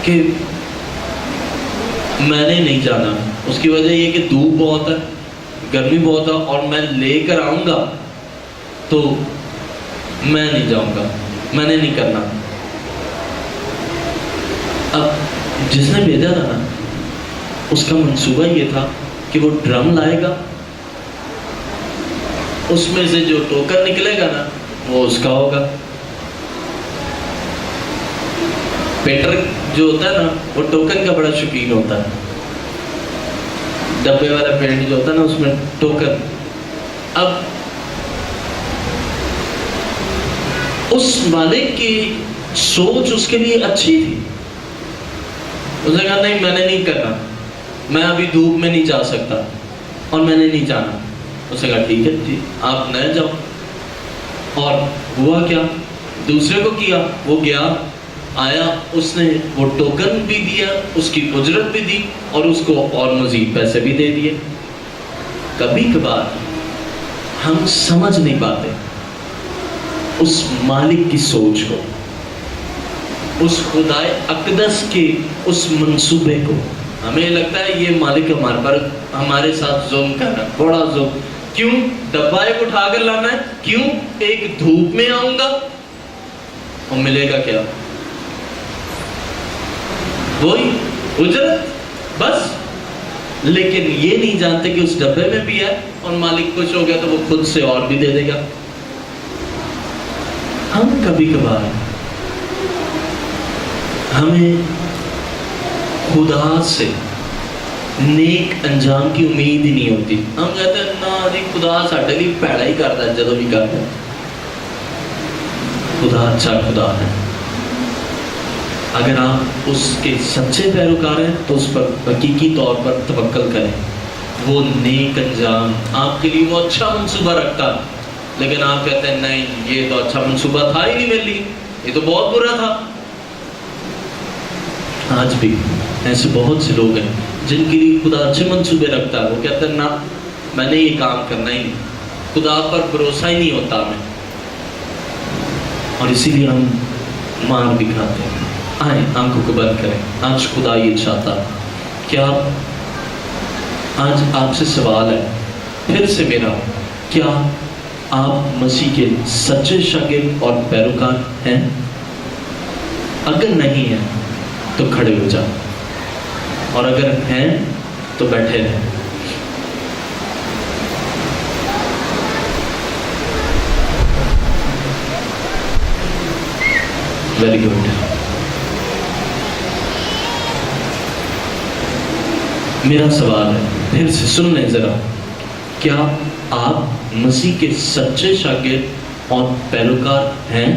کہ میں نے نہیں جانا. اس کی وجہ یہ کہ دھوپ بہت ہے, گرمی بہت ہے, اور میں لے کر آؤں گا تو میں نہیں جاؤں گا, میں نے نہیں کرنا. اب جس نے بھیجا تھا نا اس کا منصوبہ یہ تھا کہ وہ ڈرم لائے گا, اس میں سے جو ٹوکر نکلے گا نا وہ اس کا ہوگا. پیٹر جو ہوتا ہے نا وہ ٹوکن کا بڑا شوقین ہوتا ہے. ڈبے والا پینٹ جو ہوتا ہے نا اس میں ٹوکن. اب اس مالک کی سوچ اس کے لیے اچھی تھی. اس نے کہا نہیں میں نے نہیں کرنا, میں ابھی دھوپ میں نہیں جا سکتا اور میں نے نہیں جانا. اس نے کہا ٹھیک ہے جی آپ نہ جاؤ. اور ہوا کیا, دوسرے کو کیا, وہ گیا آیا, اس نے وہ ٹوکن بھی دیا, اس کی اجرت بھی دی اور اس کو اور مزید پیسے بھی دے دیے. کبھی کبھار ہم سمجھ نہیں پاتے اس مالک کی سوچ کو, اس خدائے اقدس کے اس منصوبے کو. ہمیں لگتا ہے یہ مالک ہمارے ساتھ ظلم کر رہا ہے, بڑا ظلم. کیوں ڈبہ ایک اٹھا کر لانا ہے, کیوں ایک دھوپ میں آؤں گا اور ملے گا کیا, وہی اجرت بس. لیکن یہ نہیں جانتے کہ اس ڈبے میں بھی ہے اور مالک خوش ہو گیا تو وہ خود سے اور بھی دے دے گا. ہم کبھی کبھار ہمیں خدا سے نیک انجام کی امید ہی نہیں ہوتی. ہم کہتے ہیں نا جی خدا ساڈے لیے پیڑا ہی کرتا ہے جدوں بھی کرتا ہے. خدا اچھا خدا ہے. اگر آپ اس کے سچے پیروکار ہیں تو اس پر حقیقی طور پر توکل کریں. وہ نیک انجام آپ کے لیے وہ اچھا منصوبہ رکھتا ہے. لیکن آپ کہتے ہیں نہیں یہ تو اچھا منصوبہ تھا ہی نہیں میرے لیے, یہ تو بہت برا تھا. آج بھی ایسے بہت سے لوگ ہیں جن کے لیے خدا اچھے منصوبے رکھتا ہے. وہ کہتے ہیں نا میں نے یہ کام کرنا ہی نہیں, خدا پر بھروسہ ہی نہیں ہوتا ہمیں, اور اسی لیے ہم مار بھی کھاتے ہیں. آئیں آنکھوں کو بند کریں. آج خدا یہ چاہتا کہ آج آپ سے سوال ہے پھر سے میرا, کیا آپ مسیح کے سچے شاگرد اور پیروکار ہیں؟ اگر نہیں ہیں تو کھڑے ہو جاؤ, اور اگر ہیں تو بیٹھے رہیں. Very good. میرا سوال ہے پھر سے سن لیں ذرا, کیا آپ مسیح کے سچے شاگرد اور پیروکار ہیں؟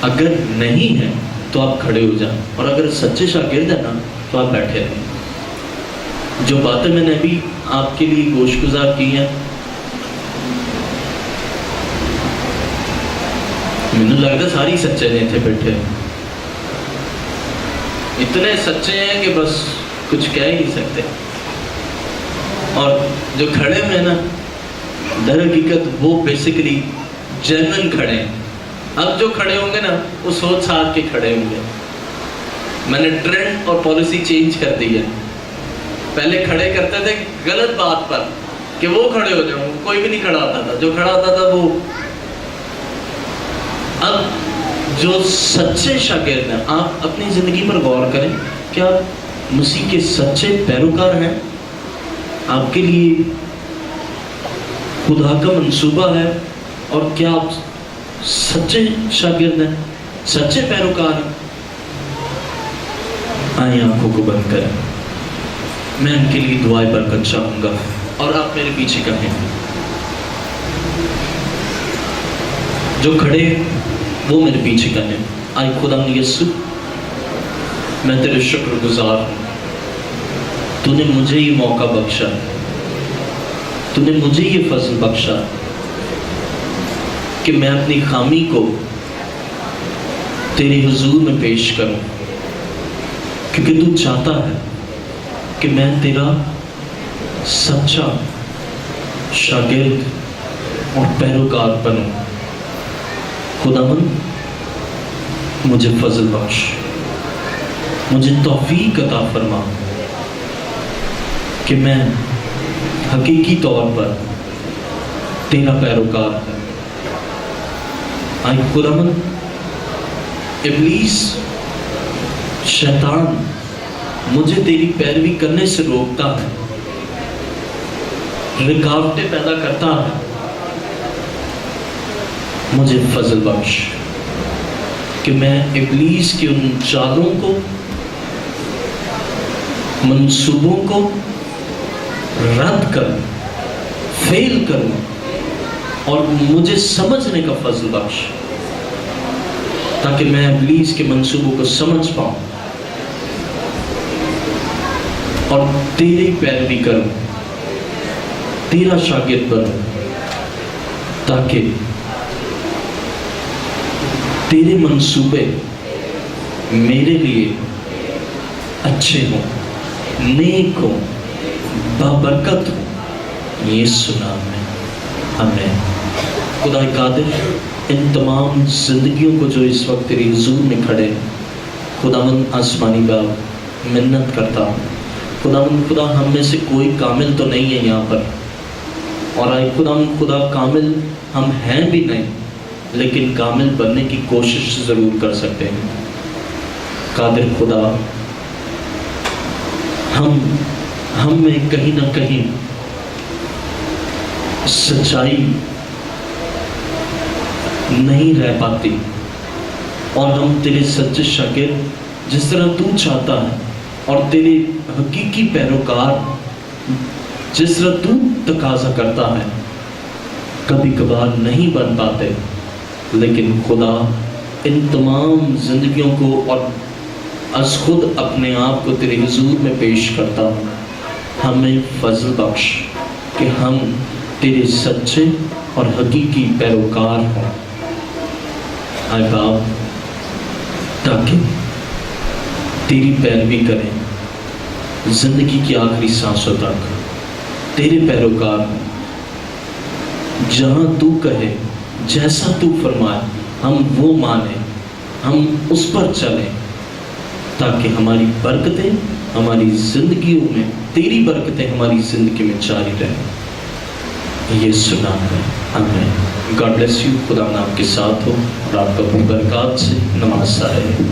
اگر نہیں ہیں تو آپ کھڑے ہو جائیں, اور اگر سچے شاگرد ہیں نا تو آپ بیٹھے رہیں. جو باتیں میں نے ابھی آپ کے لیے گوش گزار کی ہیں مجھے لگتا ساری سچے نہیں تھے بیٹھے, اتنے سچے ہیں کہ بس کچھ کہہ ہی نہیں سکتے. اور جو کھڑے ہوئے نا در حقیقت وہ بیسیکلی جنرل کھڑے ہیں. اب جو کھڑے ہوں گے نا وہ سوچ ساتھ کے کھڑے ہوں گے. میں نے ٹرینڈ اور پالیسی چینج کر دی ہے. پہلے کھڑے کرتے تھے غلط بات پر کہ وہ کھڑے ہو جاؤں, کوئی بھی نہیں کھڑا ہوتا تھا. جو کھڑا ہوتا تھا وہ. اب جو سچے شاگرد ہیں آپ اپنی زندگی پر غور کریں, کیا مسیح کے سچے پیروکار ہیں؟ آپ کے لیے خدا کا منصوبہ ہے, اور کیا آپ سچے شاگرد ہیں, سچے پیروکار ہیں؟ آئیں آنکھوں کو بند کریں. میں ان کے لیے دعائیں برکت چاہوں گا اور آپ میرے پیچھے کہیں. جو کھڑے وہ میرے پیچھے کریں. آئے خدا یسوع میں تیرے شکر گزار ہوں, تو نے مجھے یہ موقع بخشا تو نے مجھے یہ فضل بخشا کہ میں اپنی خامی کو تیرے حضور میں پیش کروں، کیونکہ تو چاہتا ہے کہ میں تیرا سچا شاگرد اور پیروکار بنوں۔ خداوند مجھے فضل بخش، مجھے توفیق عطا فرما کہ میں حقیقی طور پر تیرا پیروکار ہوں۔ آئے خداوند، ابلیس شیطان مجھے تیری پیروی کرنے سے روکتا ہے، رکاوٹیں پیدا کرتا ہے۔ مجھے فضل بخش کہ میں ابلیس کی ان چالوں کو، منصوبوں کو رد کروں، فیل کروں، اور مجھے سمجھنے کا فضل بخش تاکہ میں ابلیس کے منصوبوں کو سمجھ پاؤں اور تیری پیروی کروں، تیرا شاگرد بنوں، تاکہ تیرے منصوبے میرے لیے اچھے ہوں، نیک ہوں، بابرکت ہوں۔ یسوع نام میں آمین۔ خدا قادر، ان تمام زندگیوں کو جو اس وقت تیری حضور میں کھڑے، خداوند آسمانی باپ منت کرتا ہوں، خداوند خدا ہم میں سے کوئی کامل تو نہیں ہے یہاں پر، اور آئے خداوند خدا کامل ہم ہیں بھی نہیں، لیکن کامل بننے کی کوشش ضرور کر سکتے ہیں۔ قادر خدا، ہم میں کہیں نہ کہیں سچائی نہیں رہ پاتی، اور ہم تیرے سچے شاگرد جس طرح تو چاہتا ہے اور تیرے حقیقی پیروکار جس طرح تو تقاضا کرتا ہے کبھی کبھار نہیں بن پاتے، لیکن خدا ان تمام زندگیوں کو اور از خود اپنے آپ کو تیرے حضور میں پیش کرتا ہوں۔ ہمیں فضل بخش کہ ہم تیرے سچے اور حقیقی پیروکار ہوں۔ اے باپ، تاکہ تیری پیروی کریں زندگی کی آخری سانسوں تک، تیرے پیروکار ہوں۔ جہاں تو کہے، جیسا تو فرمائے، ہم وہ مانیں، ہم اس پر چلیں، تاکہ ہماری برکتیں ہماری زندگیوں میں، تیری برکتیں ہماری زندگی میں جاری رہیں۔ یہ سنا ہے ہمیں۔ God bless you. خدا آپ کے ساتھ ہو اور آپ کا برکات سے نماز سا رہے۔